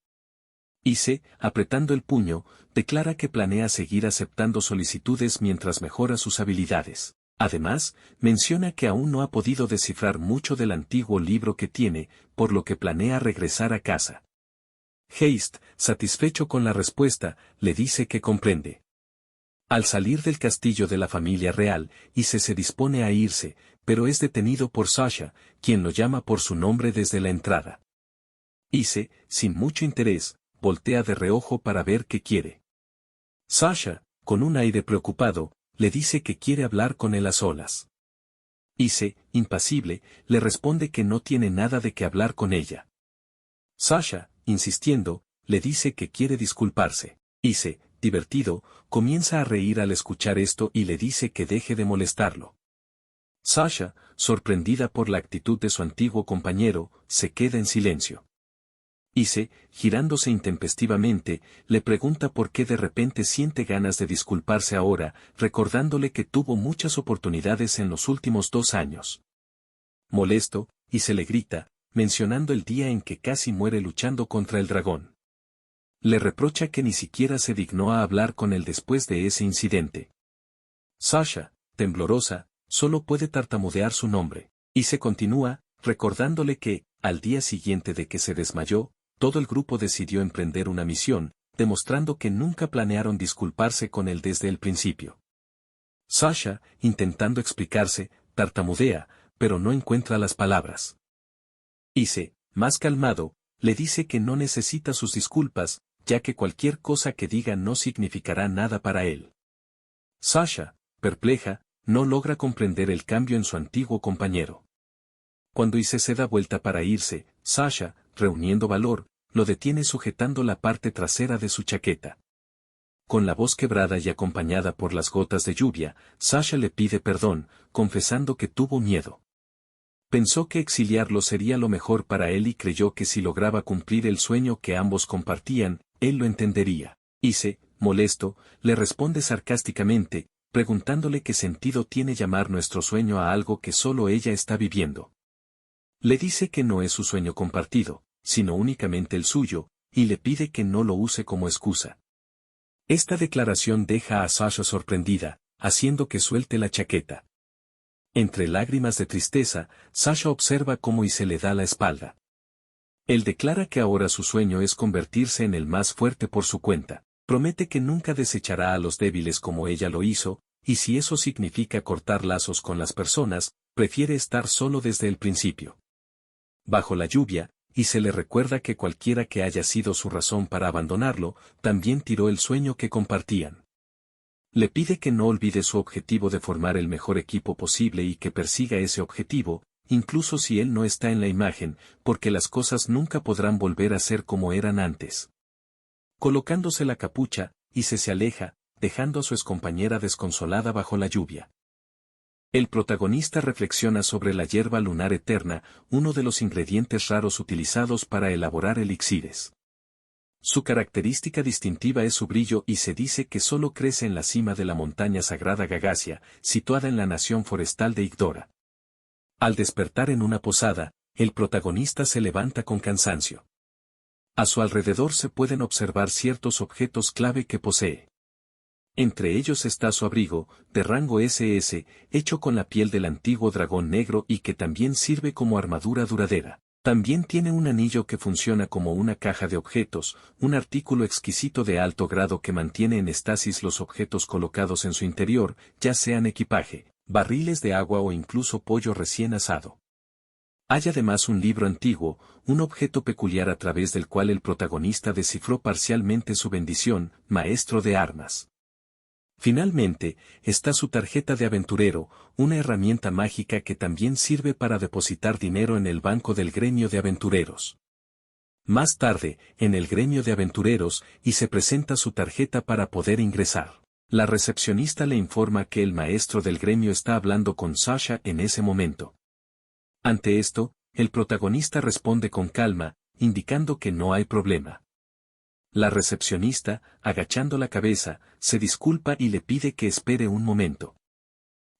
Ise, apretando el puño, declara que planea seguir aceptando solicitudes mientras mejora sus habilidades. Además, menciona que aún no ha podido descifrar mucho del antiguo libro que tiene, por lo que planea regresar a casa. Haste, satisfecho con la respuesta, le dice que comprende. Al salir del castillo de la familia real, Ise se dispone a irse, pero es detenido por Sasha, quien lo llama por su nombre desde la entrada. Ise, sin mucho interés, voltea de reojo para ver qué quiere. Sasha, con un aire preocupado, le dice que quiere hablar con él a solas. Ise, impasible, le responde que no tiene nada de qué hablar con ella. Sasha, insistiendo, le dice que quiere disculparse. Ise, divertido, comienza a reír al escuchar esto y le dice que deje de molestarlo. Sasha, sorprendida por la actitud de su antiguo compañero, se queda en silencio. Ise, girándose intempestivamente, le pregunta por qué de repente siente ganas de disculparse ahora, recordándole que tuvo muchas oportunidades en los últimos 2 años. Molesto, Ise le grita, mencionando el día en que casi muere luchando contra el dragón. Le reprocha que ni siquiera se dignó a hablar con él después de ese incidente. Sasha, temblorosa, solo puede tartamudear su nombre. Ise continúa, recordándole que, al día siguiente de que se desmayó, todo el grupo decidió emprender una misión, demostrando que nunca planearon disculparse con él desde el principio. Sasha, intentando explicarse, tartamudea, pero no encuentra las palabras. Ise, más calmado, le dice que no necesita sus disculpas, ya que cualquier cosa que diga no significará nada para él. Sasha, perpleja, no logra comprender el cambio en su antiguo compañero. Cuando Ise se da vuelta para irse, Sasha, reuniendo valor, lo detiene sujetando la parte trasera de su chaqueta. Con la voz quebrada y acompañada por las gotas de lluvia, Sasha le pide perdón, confesando que tuvo miedo. Pensó que exiliarlo sería lo mejor para él y creyó que si lograba cumplir el sueño que ambos compartían, él lo entendería. Ise, molesto, le responde sarcásticamente, preguntándole qué sentido tiene llamar nuestro sueño a algo que solo ella está viviendo. Le dice que no es su sueño compartido, sino únicamente el suyo, y le pide que no lo use como excusa. Esta declaración deja a Sasha sorprendida, haciendo que suelte la chaqueta. Entre lágrimas de tristeza, Sasha observa cómo Ise le da la espalda. Él declara que ahora su sueño es convertirse en el más fuerte por su cuenta. Promete que nunca desechará a los débiles como ella lo hizo, y si eso significa cortar lazos con las personas, prefiere estar solo desde el principio. Bajo la lluvia, Ise le recuerda que cualquiera que haya sido su razón para abandonarlo, también tiró el sueño que compartían. Le pide que no olvide su objetivo de formar el mejor equipo posible y que persiga ese objetivo, incluso si él no está en la imagen, porque las cosas nunca podrán volver a ser como eran antes. Colocándose la capucha, Ise se aleja, dejando a su excompañera desconsolada bajo la lluvia. El protagonista reflexiona sobre la hierba lunar eterna, uno de los ingredientes raros utilizados para elaborar elixires. Su característica distintiva es su brillo y se dice que solo crece en la cima de la montaña sagrada Gagasia, situada en la nación forestal de Igdora. Al despertar en una posada, el protagonista se levanta con cansancio. A su alrededor se pueden observar ciertos objetos clave que posee. Entre ellos está su abrigo, de rango SS, hecho con la piel del antiguo dragón negro y que también sirve como armadura duradera. También tiene un anillo que funciona como una caja de objetos, un artículo exquisito de alto grado que mantiene en estasis los objetos colocados en su interior, ya sean equipaje, barriles de agua o incluso pollo recién asado. Hay además un libro antiguo, un objeto peculiar a través del cual el protagonista descifró parcialmente su bendición, maestro de armas. Finalmente, está su tarjeta de aventurero, una herramienta mágica que también sirve para depositar dinero en el banco del gremio de aventureros. Más tarde, en el gremio de aventureros, y se presenta su tarjeta para poder ingresar. La recepcionista le informa que el maestro del gremio está hablando con Sasha en ese momento. Ante esto, el protagonista responde con calma, indicando que no hay problema. La recepcionista, agachando la cabeza, se disculpa y le pide que espere un momento.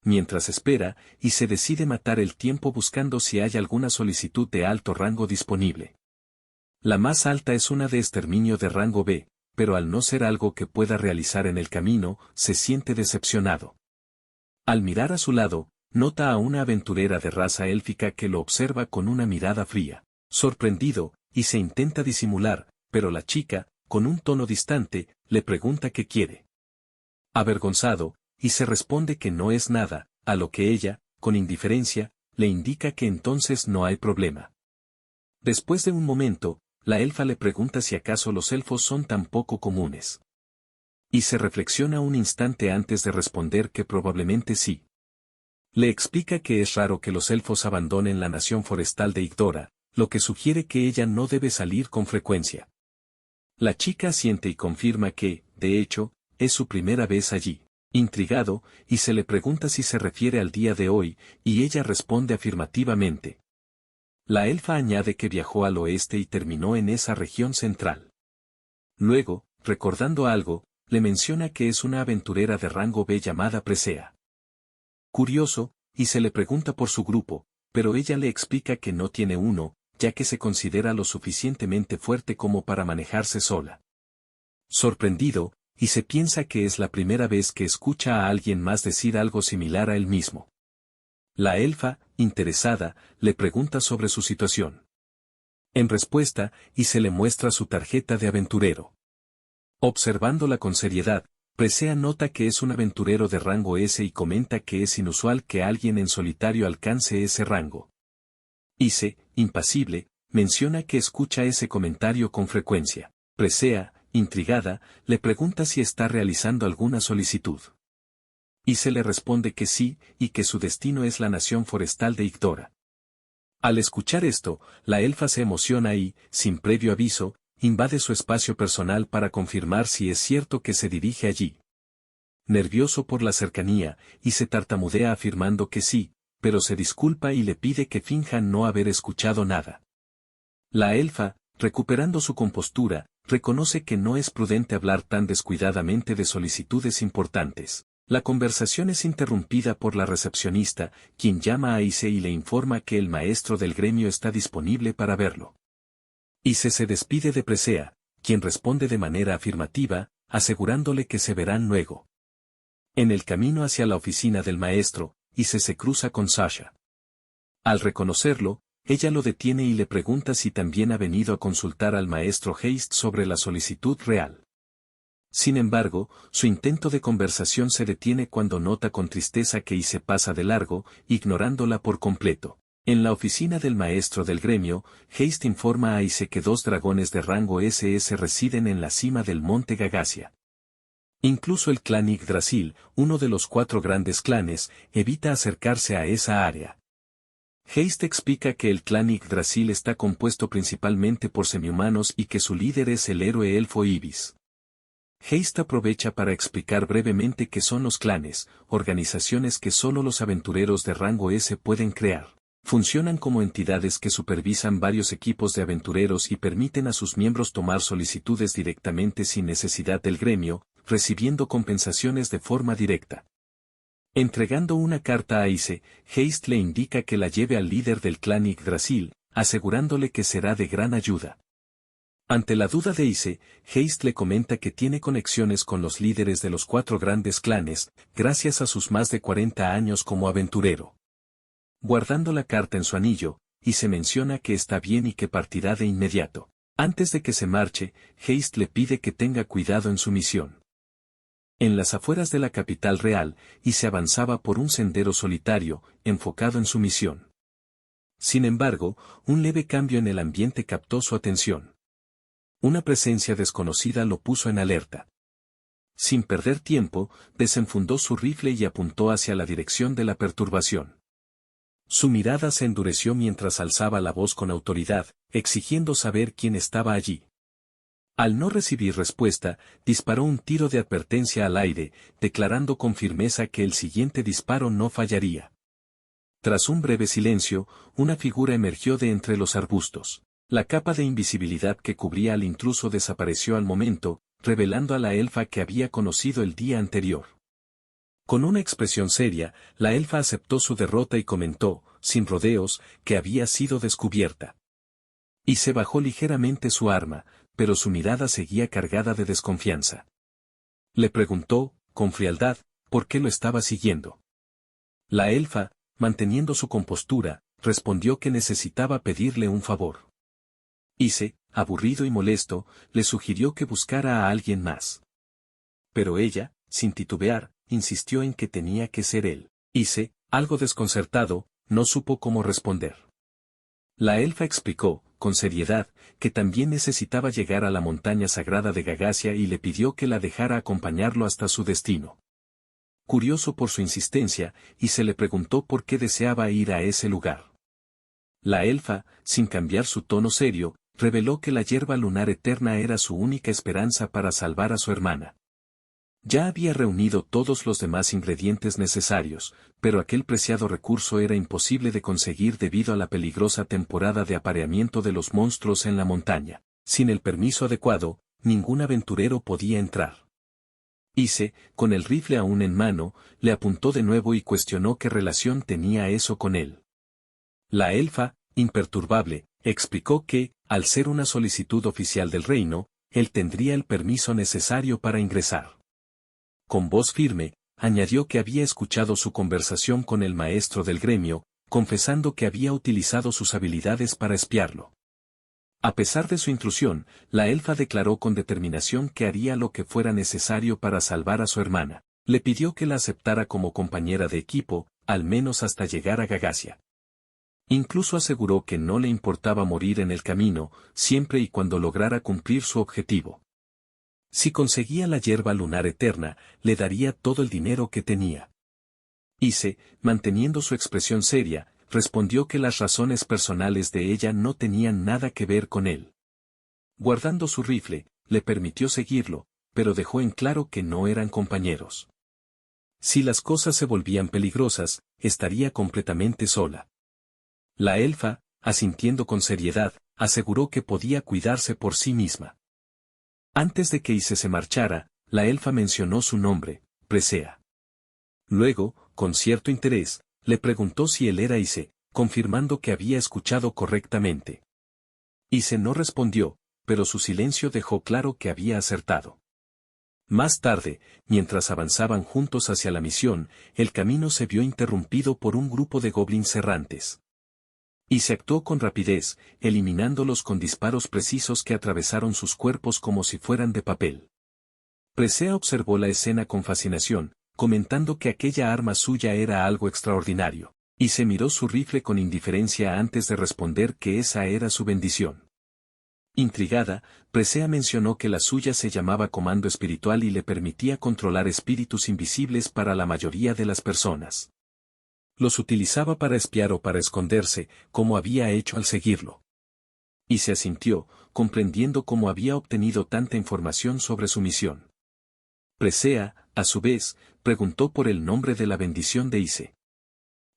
Mientras espera, y se decide matar el tiempo buscando si hay alguna solicitud de alto rango disponible. La más alta es una de exterminio de rango B, pero al no ser algo que pueda realizar en el camino, se siente decepcionado. Al mirar a su lado, nota a una aventurera de raza élfica que lo observa con una mirada fría. Sorprendido, y se intenta disimular, pero la chica, con un tono distante, le pregunta qué quiere. Avergonzado, y se responde que no es nada, a lo que ella, con indiferencia, le indica que entonces no hay problema. Después de un momento, la elfa le pregunta si acaso los elfos son tan poco comunes. Y se reflexiona un instante antes de responder que probablemente sí. Le explica que es raro que los elfos abandonen la nación forestal de Igdora, lo que sugiere que ella no debe salir con frecuencia. La chica asiente y confirma que, de hecho, es su primera vez allí. Intrigado, y se le pregunta si se refiere al día de hoy, y ella responde afirmativamente. La elfa añade que viajó al oeste y terminó en esa región central. Luego, recordando algo, le menciona que es una aventurera de rango B llamada Presea. Curioso, y se le pregunta por su grupo, pero ella le explica que no tiene uno, ya que se considera lo suficientemente fuerte como para manejarse sola. Sorprendido, y se piensa que es la primera vez que escucha a alguien más decir algo similar a él mismo. La elfa, interesada, le pregunta sobre su situación. En respuesta, y se le muestra su tarjeta de aventurero. Observándola con seriedad, Presea nota que es un aventurero de rango S y comenta que es inusual que alguien en solitario alcance ese rango. Ise, impasible, menciona que escucha ese comentario con frecuencia. Presea, intrigada, le pregunta si está realizando alguna solicitud. Ise le responde que sí, y que su destino es la nación forestal de Igdora. Al escuchar esto, la elfa se emociona y, sin previo aviso, invade su espacio personal para confirmar si es cierto que se dirige allí. Nervioso por la cercanía, Ise tartamudea afirmando que sí, pero se disculpa y le pide que finja no haber escuchado nada. La elfa, recuperando su compostura, reconoce que no es prudente hablar tan descuidadamente de solicitudes importantes. La conversación es interrumpida por la recepcionista, quien llama a Ise y le informa que el maestro del gremio está disponible para verlo. Ise se despide de Presea, quien responde de manera afirmativa, asegurándole que se verán luego. En el camino hacia la oficina del maestro, Ise se cruza con Sasha. Al reconocerlo, ella lo detiene y le pregunta si también ha venido a consultar al maestro Heist sobre la solicitud real. Sin embargo, su intento de conversación se detiene cuando nota con tristeza que Ise pasa de largo, ignorándola por completo. En la oficina del maestro del gremio, Heist informa a Ise que 2 dragones de rango SS residen en la cima del monte Gagasia. Incluso el clan Yggdrasil, uno de los 4 grandes clanes, evita acercarse a esa área. Heist explica que el clan Yggdrasil está compuesto principalmente por semihumanos y que su líder es el héroe elfo Ibis. Heist aprovecha para explicar brevemente qué son los clanes, organizaciones que solo los aventureros de rango S pueden crear. Funcionan como entidades que supervisan varios equipos de aventureros y permiten a sus miembros tomar solicitudes directamente sin necesidad del gremio, recibiendo compensaciones de forma directa. Entregando una carta a Ice, Haste le indica que la lleve al líder del clan Yggdrasil, asegurándole que será de gran ayuda. Ante la duda de Ice, Haste le comenta que tiene conexiones con los líderes de los 4 grandes clanes, gracias a sus más de 40 años como aventurero. Guardando la carta en su anillo, Ice menciona que está bien y que partirá de inmediato. Antes de que se marche, Haste le pide que tenga cuidado en su misión. En las afueras de la capital real, Ice avanzaba por un sendero solitario, enfocado en su misión. Sin embargo, un leve cambio en el ambiente captó su atención. Una presencia desconocida lo puso en alerta. Sin perder tiempo, desenfundó su rifle y apuntó hacia la dirección de la perturbación. Su mirada se endureció mientras alzaba la voz con autoridad, exigiendo saber quién estaba allí. Al no recibir respuesta, disparó un tiro de advertencia al aire, declarando con firmeza que el siguiente disparo no fallaría. Tras un breve silencio, una figura emergió de entre los arbustos. La capa de invisibilidad que cubría al intruso desapareció al momento, revelando a la elfa que había conocido el día anterior. Con una expresión seria, la elfa aceptó su derrota y comentó, sin rodeos, que había sido descubierta. Y se bajó ligeramente su arma, pero su mirada seguía cargada de desconfianza. Le preguntó, con frialdad, por qué lo estaba siguiendo. La elfa, manteniendo su compostura, respondió que necesitaba pedirle un favor. Ice, aburrido y molesto, le sugirió que buscara a alguien más. Pero ella, sin titubear, insistió en que tenía que ser él. Ice, algo desconcertado, no supo cómo responder. La elfa explicó, con seriedad, que también necesitaba llegar a la montaña sagrada de Gagasia y le pidió que la dejara acompañarlo hasta su destino. Curioso por su insistencia, Ice le preguntó por qué deseaba ir a ese lugar. La elfa, sin cambiar su tono serio, reveló que la hierba lunar eterna era su única esperanza para salvar a su hermana. Ya había reunido todos los demás ingredientes necesarios, pero aquel preciado recurso era imposible de conseguir debido a la peligrosa temporada de apareamiento de los monstruos en la montaña. Sin el permiso adecuado, ningún aventurero podía entrar. Ice, con el rifle aún en mano, le apuntó de nuevo y cuestionó qué relación tenía eso con él. La elfa, imperturbable, explicó que, al ser una solicitud oficial del reino, él tendría el permiso necesario para ingresar. Con voz firme, añadió que había escuchado su conversación con el maestro del gremio, confesando que había utilizado sus habilidades para espiarlo. A pesar de su intrusión, la elfa declaró con determinación que haría lo que fuera necesario para salvar a su hermana. Le pidió que la aceptara como compañera de equipo, al menos hasta llegar a Gagasia. Incluso aseguró que no le importaba morir en el camino, siempre y cuando lograra cumplir su objetivo. Si conseguía la hierba lunar eterna, le daría todo el dinero que tenía. Ice, manteniendo su expresión seria, respondió que las razones personales de ella no tenían nada que ver con él. Guardando su rifle, le permitió seguirlo, pero dejó en claro que no eran compañeros. Si las cosas se volvían peligrosas, estaría completamente sola. La elfa, asintiendo con seriedad, aseguró que podía cuidarse por sí misma. Antes de que Ice se marchara, la elfa mencionó su nombre, Presea. Luego, con cierto interés, le preguntó si él era Ice, confirmando que había escuchado correctamente. Ice no respondió, pero su silencio dejó claro que había acertado. Más tarde, mientras avanzaban juntos hacia la misión, el camino se vio interrumpido por un grupo de goblins errantes. Ice actuó con rapidez, eliminándolos con disparos precisos que atravesaron sus cuerpos como si fueran de papel. Presea observó la escena con fascinación, comentando que aquella arma suya era algo extraordinario. Ice miró su rifle con indiferencia antes de responder que esa era su bendición. Intrigada, Presea mencionó que la suya se llamaba Comando Espiritual y le permitía controlar espíritus invisibles para la mayoría de las personas. Los utilizaba para espiar o para esconderse, como había hecho al seguirlo. Y se asintió, comprendiendo cómo había obtenido tanta información sobre su misión. Presea, a su vez, preguntó por el nombre de la bendición de Ice.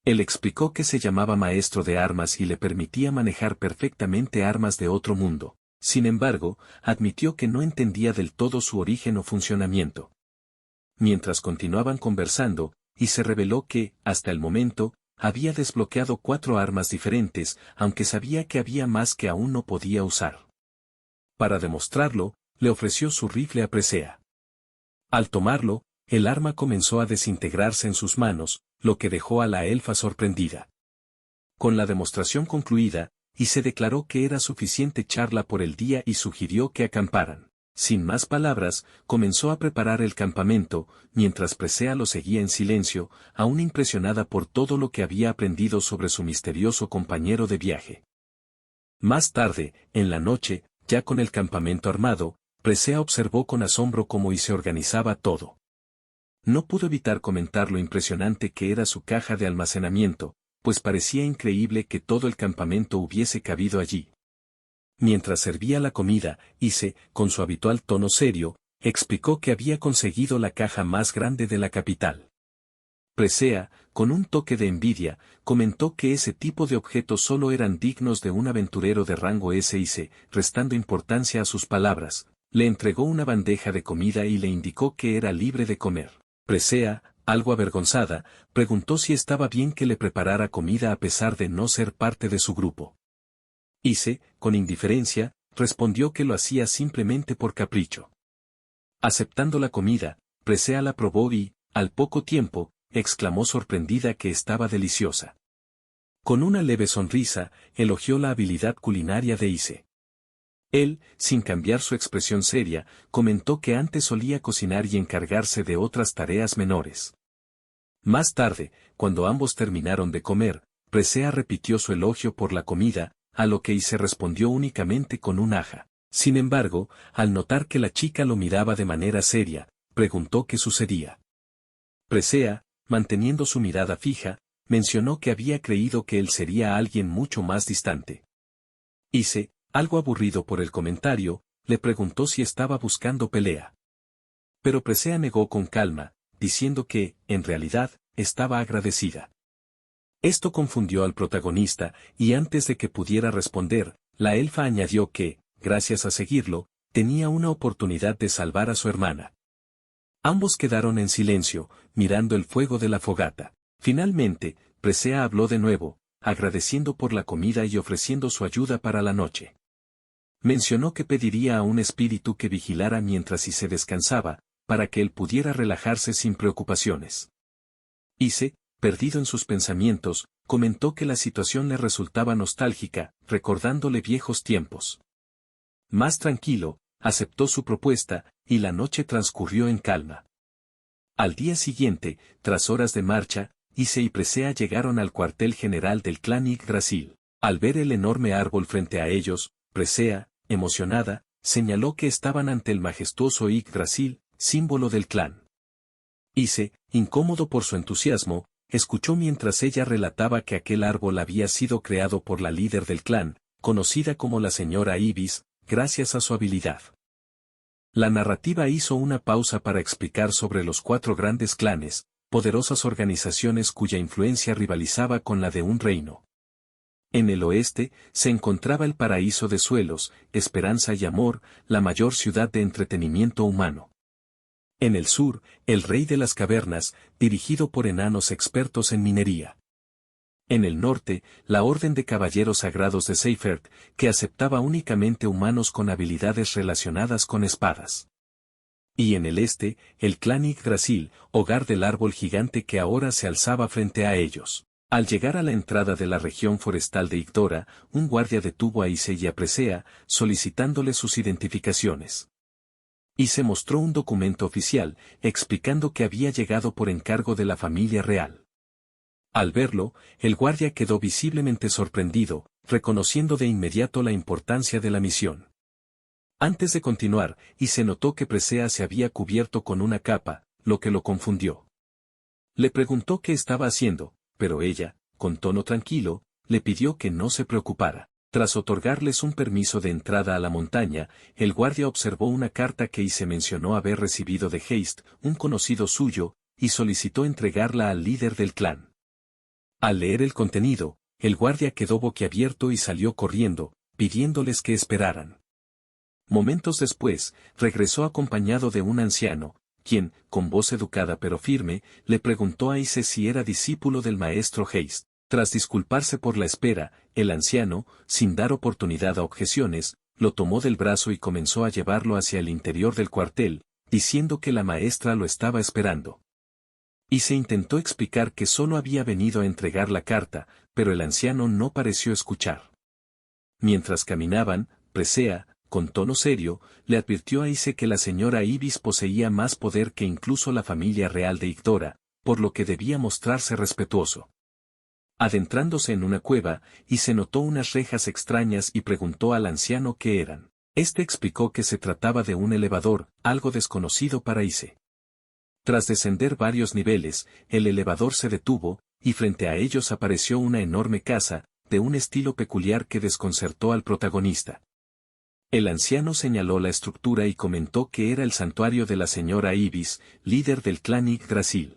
Él explicó que se llamaba maestro de armas y le permitía manejar perfectamente armas de otro mundo. Sin embargo, admitió que no entendía del todo su origen o funcionamiento. Mientras continuaban conversando, y se reveló que, hasta el momento, había desbloqueado 4 armas diferentes, aunque sabía que había más que aún no podía usar. Para demostrarlo, le ofreció su rifle a Presea. Al tomarlo, el arma comenzó a desintegrarse en sus manos, lo que dejó a la elfa sorprendida. Con la demostración concluida, y se declaró que era suficiente charla por el día y sugirió que acamparan. Sin más palabras, comenzó a preparar el campamento, mientras Presea lo seguía en silencio, aún impresionada por todo lo que había aprendido sobre su misterioso compañero de viaje. Más tarde, en la noche, ya con el campamento armado, Presea observó con asombro cómo se organizaba todo. No pudo evitar comentar lo impresionante que era su caja de almacenamiento, pues parecía increíble que todo el campamento hubiese cabido allí. Mientras servía la comida, Ise, con su habitual tono serio, explicó que había conseguido la caja más grande de la capital. Presea, con un toque de envidia, comentó que ese tipo de objetos solo eran dignos de un aventurero de rango S. Ise, restando importancia a sus palabras, le entregó una bandeja de comida y le indicó que era libre de comer. Presea, algo avergonzada, preguntó si estaba bien que le preparara comida a pesar de no ser parte de su grupo. Ise, con indiferencia, respondió que lo hacía simplemente por capricho. Aceptando la comida, Presea la probó y, al poco tiempo, exclamó sorprendida que estaba deliciosa. Con una leve sonrisa, elogió la habilidad culinaria de Ise. Él, sin cambiar su expresión seria, comentó que antes solía cocinar y encargarse de otras tareas menores. Más tarde, cuando ambos terminaron de comer, Presea repitió su elogio por la comida, a lo que Ise respondió únicamente con un aja. Sin embargo, al notar que la chica lo miraba de manera seria, preguntó qué sucedía. Presea, manteniendo su mirada fija, mencionó que había creído que él sería alguien mucho más distante. Ise, algo aburrido por el comentario, le preguntó si estaba buscando pelea. Pero Presea negó con calma, diciendo que, en realidad, estaba agradecida. Esto confundió al protagonista, y antes de que pudiera responder, la elfa añadió que, gracias a seguirlo, tenía una oportunidad de salvar a su hermana. Ambos quedaron en silencio, mirando el fuego de la fogata. Finalmente, Presea habló de nuevo, agradeciendo por la comida y ofreciendo su ayuda para la noche. Mencionó que pediría a un espíritu que vigilara mientras se descansaba, para que él pudiera relajarse sin preocupaciones. Ise, perdido en sus pensamientos, comentó que la situación le resultaba nostálgica, recordándole viejos tiempos. Más tranquilo, aceptó su propuesta, y la noche transcurrió en calma. Al día siguiente, tras horas de marcha, Ise y Presea llegaron al cuartel general del clan Yggdrasil. Al ver el enorme árbol frente a ellos, Presea, emocionada, señaló que estaban ante el majestuoso Yggdrasil, símbolo del clan. Ise, incómodo por su entusiasmo, escuchó mientras ella relataba que aquel árbol había sido creado por la líder del clan, conocida como la señora Ibis, gracias a su habilidad. La narrativa hizo una pausa para explicar sobre los 4 grandes clanes, poderosas organizaciones cuya influencia rivalizaba con la de un reino. En el oeste, se encontraba el paraíso de Suelos, Esperanza y Amor, la mayor ciudad de entretenimiento humano. En el sur, el Rey de las Cavernas, dirigido por enanos expertos en minería. En el norte, la Orden de Caballeros Sagrados de Seifert, que aceptaba únicamente humanos con habilidades relacionadas con espadas. Y en el este, el clan Yggdrasil, hogar del árbol gigante que ahora se alzaba frente a ellos. Al llegar a la entrada de la región forestal de Ygdora, un guardia detuvo a Ise y a Presea, solicitándole sus identificaciones. Ise mostró un documento oficial, explicando que había llegado por encargo de la familia real. Al verlo, el guardia quedó visiblemente sorprendido, reconociendo de inmediato la importancia de la misión. Antes de continuar, Ise notó que Presea se había cubierto con una capa, lo que lo confundió. Le preguntó qué estaba haciendo, pero ella, con tono tranquilo, le pidió que no se preocupara. Tras otorgarles un permiso de entrada a la montaña, el guardia observó una carta que Ise mencionó haber recibido de Heist, un conocido suyo, y solicitó entregarla al líder del clan. Al leer el contenido, el guardia quedó boquiabierto y salió corriendo, pidiéndoles que esperaran. Momentos después, regresó acompañado de un anciano, quien, con voz educada pero firme, le preguntó a Ise si era discípulo del maestro Heist. Tras disculparse por la espera, el anciano, sin dar oportunidad a objeciones, lo tomó del brazo y comenzó a llevarlo hacia el interior del cuartel, diciendo que la maestra lo estaba esperando. Ise intentó explicar que solo había venido a entregar la carta, pero el anciano no pareció escuchar. Mientras caminaban, Presea, con tono serio, le advirtió a Ise que la señora Ibis poseía más poder que incluso la familia real de Igdora, por lo que debía mostrarse respetuoso. Adentrándose en una cueva, Ise notó unas rejas extrañas y preguntó al anciano qué eran. Este explicó que se trataba de un elevador, algo desconocido para Ise. Tras descender varios niveles, el elevador se detuvo, y frente a ellos apareció una enorme casa, de un estilo peculiar que desconcertó al protagonista. El anciano señaló la estructura y comentó que era el santuario de la señora Ibis, líder del clan Yggdrasil.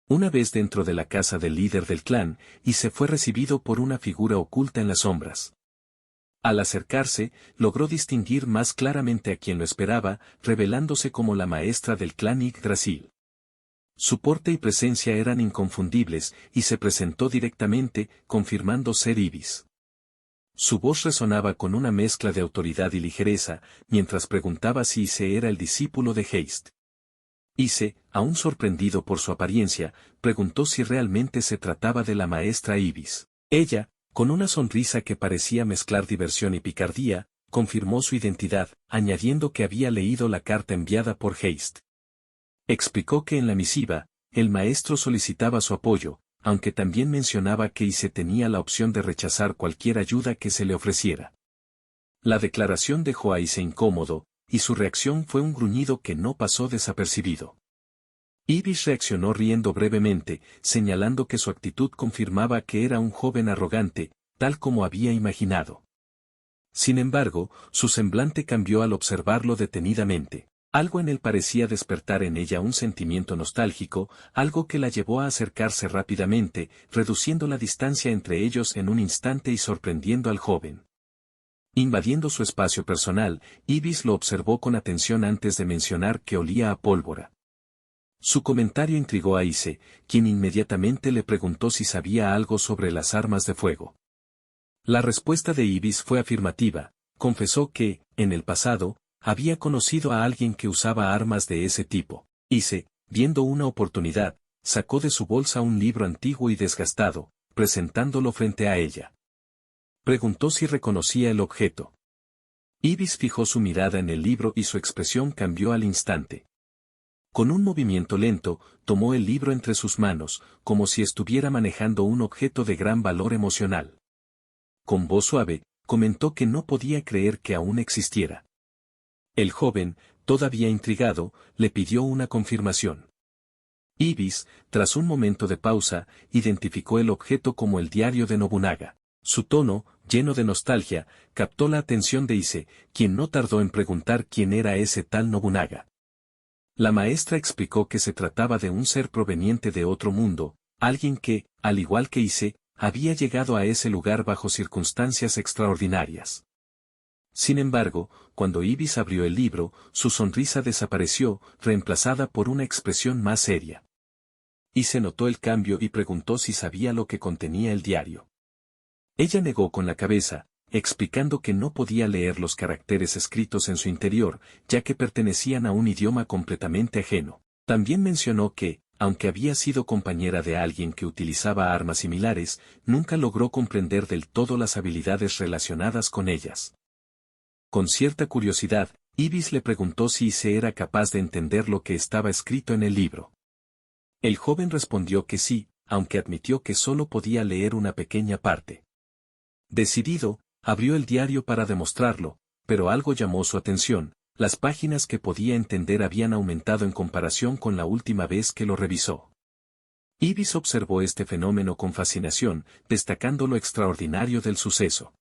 Una vez dentro de la casa del líder del clan, Ise fue recibido por una figura oculta en las sombras. Al acercarse, logró distinguir más claramente a quien lo esperaba, revelándose como la maestra del clan Yggdrasil. Su porte y presencia eran inconfundibles, y se presentó directamente, confirmando ser Ibis. Su voz resonaba con una mezcla de autoridad y ligereza, mientras preguntaba si Ise era el discípulo de Heist. Ise, aún sorprendido por su apariencia, preguntó si realmente se trataba de la maestra Ibis. Ella, con una sonrisa que parecía mezclar diversión y picardía, confirmó su identidad, añadiendo que había leído la carta enviada por Heist. Explicó que en la misiva, el maestro solicitaba su apoyo, aunque también mencionaba que Ise tenía la opción de rechazar cualquier ayuda que se le ofreciera. La declaración dejó a Ise incómodo, y su reacción fue un gruñido que no pasó desapercibido. Ibis reaccionó riendo brevemente, señalando que su actitud confirmaba que era un joven arrogante, tal como había imaginado. Sin embargo, su semblante cambió al observarlo detenidamente. Algo en él parecía despertar en ella un sentimiento nostálgico, algo que la llevó a acercarse rápidamente, reduciendo la distancia entre ellos en un instante y sorprendiendo al joven. Invadiendo su espacio personal, Ibis lo observó con atención antes de mencionar que olía a pólvora. Su comentario intrigó a Ise, quien inmediatamente le preguntó si sabía algo sobre las armas de fuego. La respuesta de Ibis fue afirmativa, confesó que, en el pasado, había conocido a alguien que usaba armas de ese tipo. Ise, viendo una oportunidad, sacó de su bolsa un libro antiguo y desgastado, presentándolo frente a ella. Preguntó si reconocía el objeto. Ibis fijó su mirada en el libro y su expresión cambió al instante. Con un movimiento lento, tomó el libro entre sus manos, como si estuviera manejando un objeto de gran valor emocional. Con voz suave, comentó que no podía creer que aún existiera. El joven, todavía intrigado, le pidió una confirmación. Ibis, tras un momento de pausa, identificó el objeto como el diario de Nobunaga. Su tono, lleno de nostalgia, captó la atención de Ise, quien no tardó en preguntar quién era ese tal Nobunaga. La maestra explicó que se trataba de un ser proveniente de otro mundo, alguien que, al igual que Ise, había llegado a ese lugar bajo circunstancias extraordinarias. Sin embargo, cuando Ibis abrió el libro, su sonrisa desapareció, reemplazada por una expresión más seria. Ise notó el cambio y preguntó si sabía lo que contenía el diario. Ella negó con la cabeza, explicando que no podía leer los caracteres escritos en su interior, ya que pertenecían a un idioma completamente ajeno. También mencionó que, aunque había sido compañera de alguien que utilizaba armas similares, nunca logró comprender del todo las habilidades relacionadas con ellas. Con cierta curiosidad, Ibis le preguntó si Ise era capaz de entender lo que estaba escrito en el libro. El joven respondió que sí, aunque admitió que solo podía leer una pequeña parte. Decidido, abrió el diario para demostrarlo, pero algo llamó su atención: las páginas que podía entender habían aumentado en comparación con la última vez que lo revisó. Ibis observó este fenómeno con fascinación, destacando lo extraordinario del suceso.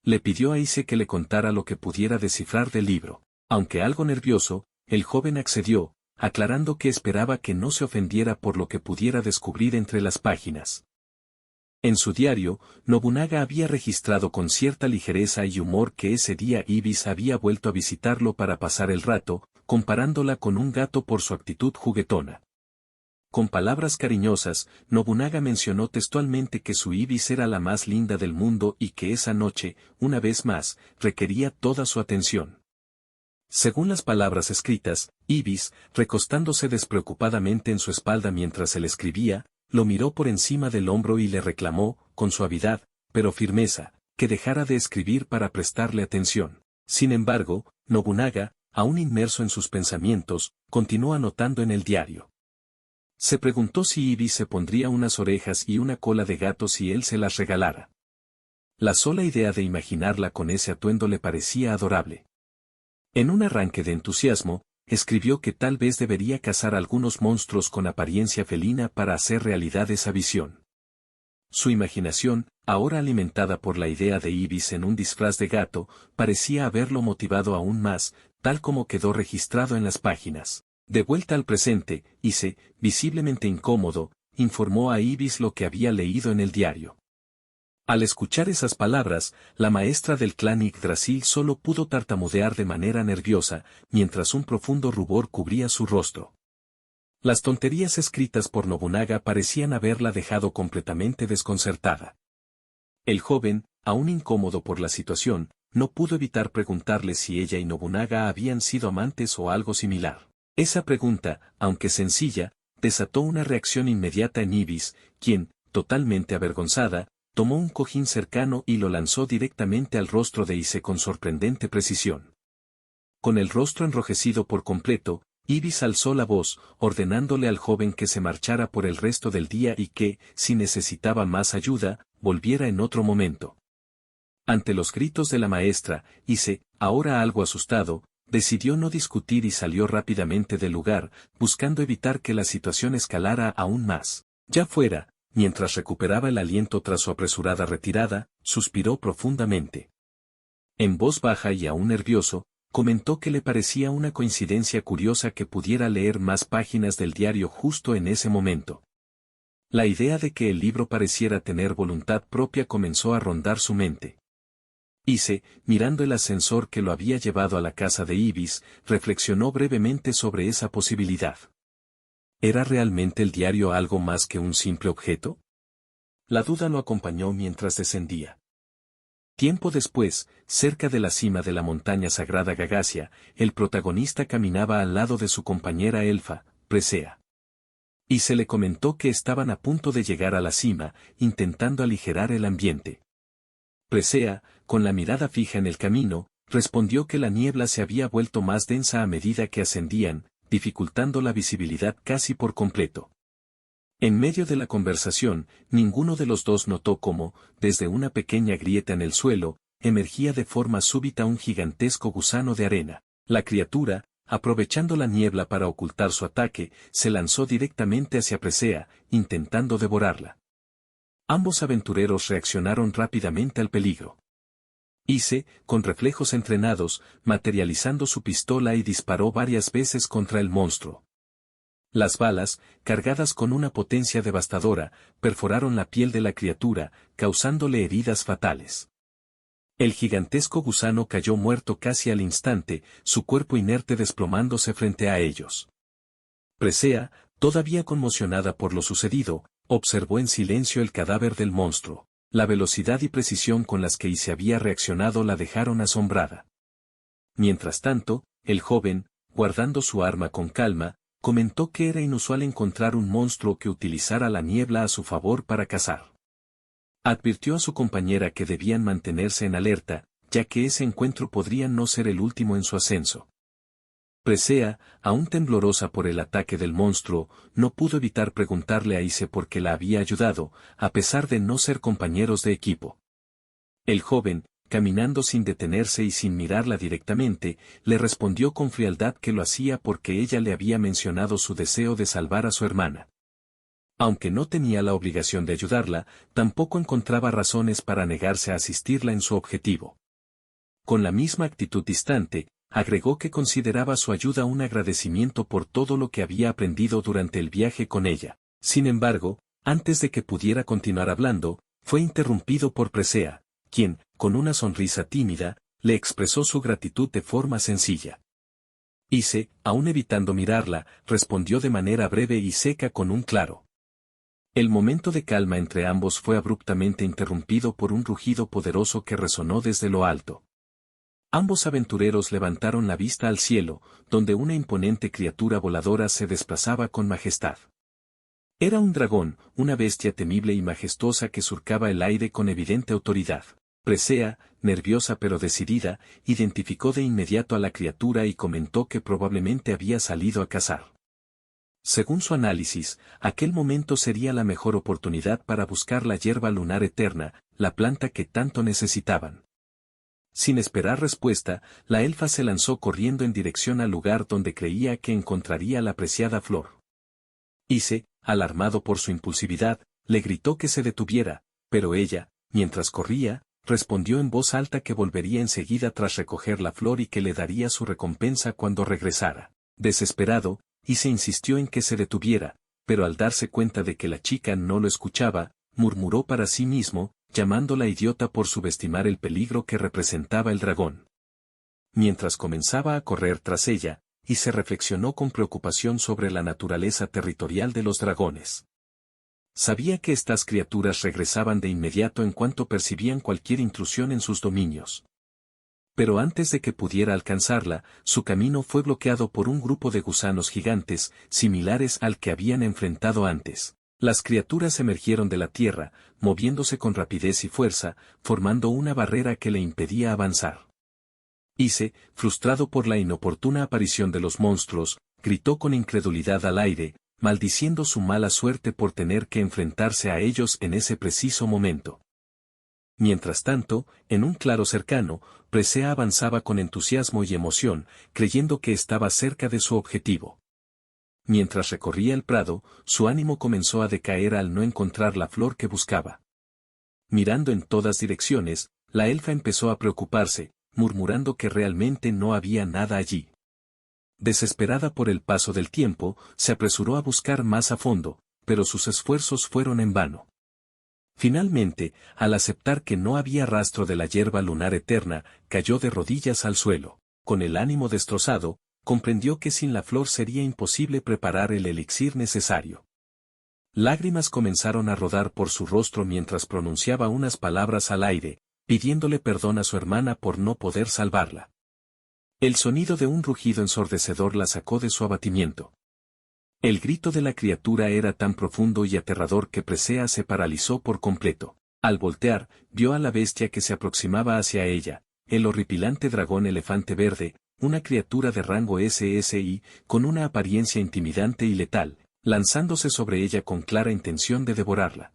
Le pidió a Ise que le contara lo que pudiera descifrar del libro. Aunque algo nervioso, el joven accedió, aclarando que esperaba que no se ofendiera por lo que pudiera descubrir entre las páginas. En su diario, Nobunaga había registrado con cierta ligereza y humor que ese día Ibis había vuelto a visitarlo para pasar el rato, comparándola con un gato por su actitud juguetona. Con palabras cariñosas, Nobunaga mencionó textualmente que su Ibis era la más linda del mundo y que esa noche, una vez más, requería toda su atención. Según las palabras escritas, Ibis, recostándose despreocupadamente en su espalda mientras él escribía, lo miró por encima del hombro y le reclamó, con suavidad, pero firmeza, que dejara de escribir para prestarle atención. Sin embargo, Nobunaga, aún inmerso en sus pensamientos, continuó anotando en el diario. Se preguntó si Ibis se pondría unas orejas y una cola de gato si él se las regalara. La sola idea de imaginarla con ese atuendo le parecía adorable. En un arranque de entusiasmo, escribió que tal vez debería cazar algunos monstruos con apariencia felina para hacer realidad esa visión. Su imaginación, ahora alimentada por la idea de Ibis en un disfraz de gato, parecía haberlo motivado aún más, tal como quedó registrado en las páginas. De vuelta al presente, Ise, visiblemente incómodo, informó a Ibis lo que había leído en el diario. Al escuchar esas palabras, la maestra del clan Yggdrasil solo pudo tartamudear de manera nerviosa, mientras un profundo rubor cubría su rostro. Las tonterías escritas por Nobunaga parecían haberla dejado completamente desconcertada. El joven, aún incómodo por la situación, no pudo evitar preguntarle si ella y Nobunaga habían sido amantes o algo similar. Esa pregunta, aunque sencilla, desató una reacción inmediata en Ibis, quien, totalmente avergonzada, tomó un cojín cercano y lo lanzó directamente al rostro de Ise con sorprendente precisión. Con el rostro enrojecido por completo, Ibis alzó la voz, ordenándole al joven que se marchara por el resto del día y que, si necesitaba más ayuda, volviera en otro momento. Ante los gritos de la maestra, Ise, ahora algo asustado, decidió no discutir y salió rápidamente del lugar, buscando evitar que la situación escalara aún más. Ya fuera, mientras recuperaba el aliento tras su apresurada retirada, suspiró profundamente. En voz baja y aún nervioso, comentó que le parecía una coincidencia curiosa que pudiera leer más páginas del diario justo en ese momento. La idea de que el libro pareciera tener voluntad propia comenzó a rondar su mente. Ise, mirando el ascensor que lo había llevado a la casa de Ibis, reflexionó brevemente sobre esa posibilidad. ¿Era realmente el diario algo más que un simple objeto? La duda lo acompañó mientras descendía. Tiempo después, cerca de la cima de la montaña sagrada Gagasia, el protagonista caminaba al lado de su compañera elfa, Presea. Y se le comentó que estaban a punto de llegar a la cima, intentando aligerar el ambiente. Presea, con la mirada fija en el camino, respondió que la niebla se había vuelto más densa a medida que ascendían, dificultando la visibilidad casi por completo. En medio de la conversación, ninguno de los dos notó cómo, desde una pequeña grieta en el suelo, emergía de forma súbita un gigantesco gusano de arena. La criatura, aprovechando la niebla para ocultar su ataque, se lanzó directamente hacia Presea, intentando devorarla. Ambos aventureros reaccionaron rápidamente al peligro. Ise, con reflejos entrenados, materializando su pistola y disparó varias veces contra el monstruo. Las balas, cargadas con una potencia devastadora, perforaron la piel de la criatura, causándole heridas fatales. El gigantesco gusano cayó muerto casi al instante, su cuerpo inerte desplomándose frente a ellos. Presea, todavía conmocionada por lo sucedido, observó en silencio el cadáver del monstruo. La velocidad y precisión con las que Ise había reaccionado la dejaron asombrada. Mientras tanto, el joven, guardando su arma con calma, comentó que era inusual encontrar un monstruo que utilizara la niebla a su favor para cazar. Advirtió a su compañera que debían mantenerse en alerta, ya que ese encuentro podría no ser el último en su ascenso. Presea, aún temblorosa por el ataque del monstruo, no pudo evitar preguntarle a Ise por qué la había ayudado, a pesar de no ser compañeros de equipo. El joven, caminando sin detenerse y sin mirarla directamente, le respondió con frialdad que lo hacía porque ella le había mencionado su deseo de salvar a su hermana. Aunque no tenía la obligación de ayudarla, tampoco encontraba razones para negarse a asistirla en su objetivo. Con la misma actitud distante, agregó que consideraba su ayuda un agradecimiento por todo lo que había aprendido durante el viaje con ella. Sin embargo, antes de que pudiera continuar hablando, Fue interrumpido por Presea, quien, con una sonrisa tímida, le expresó su gratitud de forma sencilla. Ise, aún evitando mirarla, respondió de manera breve y seca con un claro. El momento de calma entre ambos fue abruptamente interrumpido por un rugido poderoso que resonó desde lo alto. Ambos aventureros levantaron la vista al cielo, donde una imponente criatura voladora se desplazaba con majestad. Era un dragón, una bestia temible y majestuosa que surcaba el aire con evidente autoridad. Presea, nerviosa pero decidida, identificó de inmediato a la criatura y comentó que probablemente había salido a cazar. Según su análisis, aquel momento sería la mejor oportunidad para buscar la hierba lunar eterna, la planta que tanto necesitaban. Sin esperar respuesta, la elfa se lanzó corriendo en dirección al lugar donde creía que encontraría la preciada flor. Ise, alarmado por su impulsividad, le gritó que se detuviera, pero ella, mientras corría, respondió en voz alta que volvería enseguida tras recoger la flor y que le daría su recompensa cuando regresara. Desesperado, Ise insistió en que se detuviera, pero al darse cuenta de que la chica no lo escuchaba, murmuró para sí mismo, llamándola idiota por subestimar el peligro que representaba el dragón. Mientras comenzaba a correr tras ella, Ise reflexionó con preocupación sobre la naturaleza territorial de los dragones. Sabía que estas criaturas regresaban de inmediato en cuanto percibían cualquier intrusión en sus dominios. Pero antes de que pudiera alcanzarla, su camino fue bloqueado por un grupo de gusanos gigantes, similares al que habían enfrentado antes. Las criaturas emergieron de la tierra, moviéndose con rapidez y fuerza, formando una barrera que le impedía avanzar. Ise, frustrado por la inoportuna aparición de los monstruos, gritó con incredulidad al aire, maldiciendo su mala suerte por tener que enfrentarse a ellos en ese preciso momento. Mientras tanto, en un claro cercano, Presea avanzaba con entusiasmo y emoción, creyendo que estaba cerca de su objetivo. Mientras recorría el prado, su ánimo comenzó a decaer al no encontrar la flor que buscaba. Mirando en todas direcciones, la elfa empezó a preocuparse, murmurando que realmente no había nada allí. Desesperada por el paso del tiempo, se apresuró a buscar más a fondo, pero sus esfuerzos fueron en vano. Finalmente, al aceptar que no había rastro de la hierba lunar eterna, cayó de rodillas al suelo. Con el ánimo destrozado, comprendió que sin la flor sería imposible preparar el elixir necesario. Lágrimas comenzaron a rodar por su rostro mientras pronunciaba unas palabras al aire, pidiéndole perdón a su hermana por no poder salvarla. El sonido de un rugido ensordecedor la sacó de su abatimiento. El grito de la criatura era tan profundo y aterrador que Presea se paralizó por completo. Al voltear, vio a la bestia que se aproximaba hacia ella, el horripilante dragón elefante verde, una criatura de rango SSI, con una apariencia intimidante y letal, lanzándose sobre ella con clara intención de devorarla.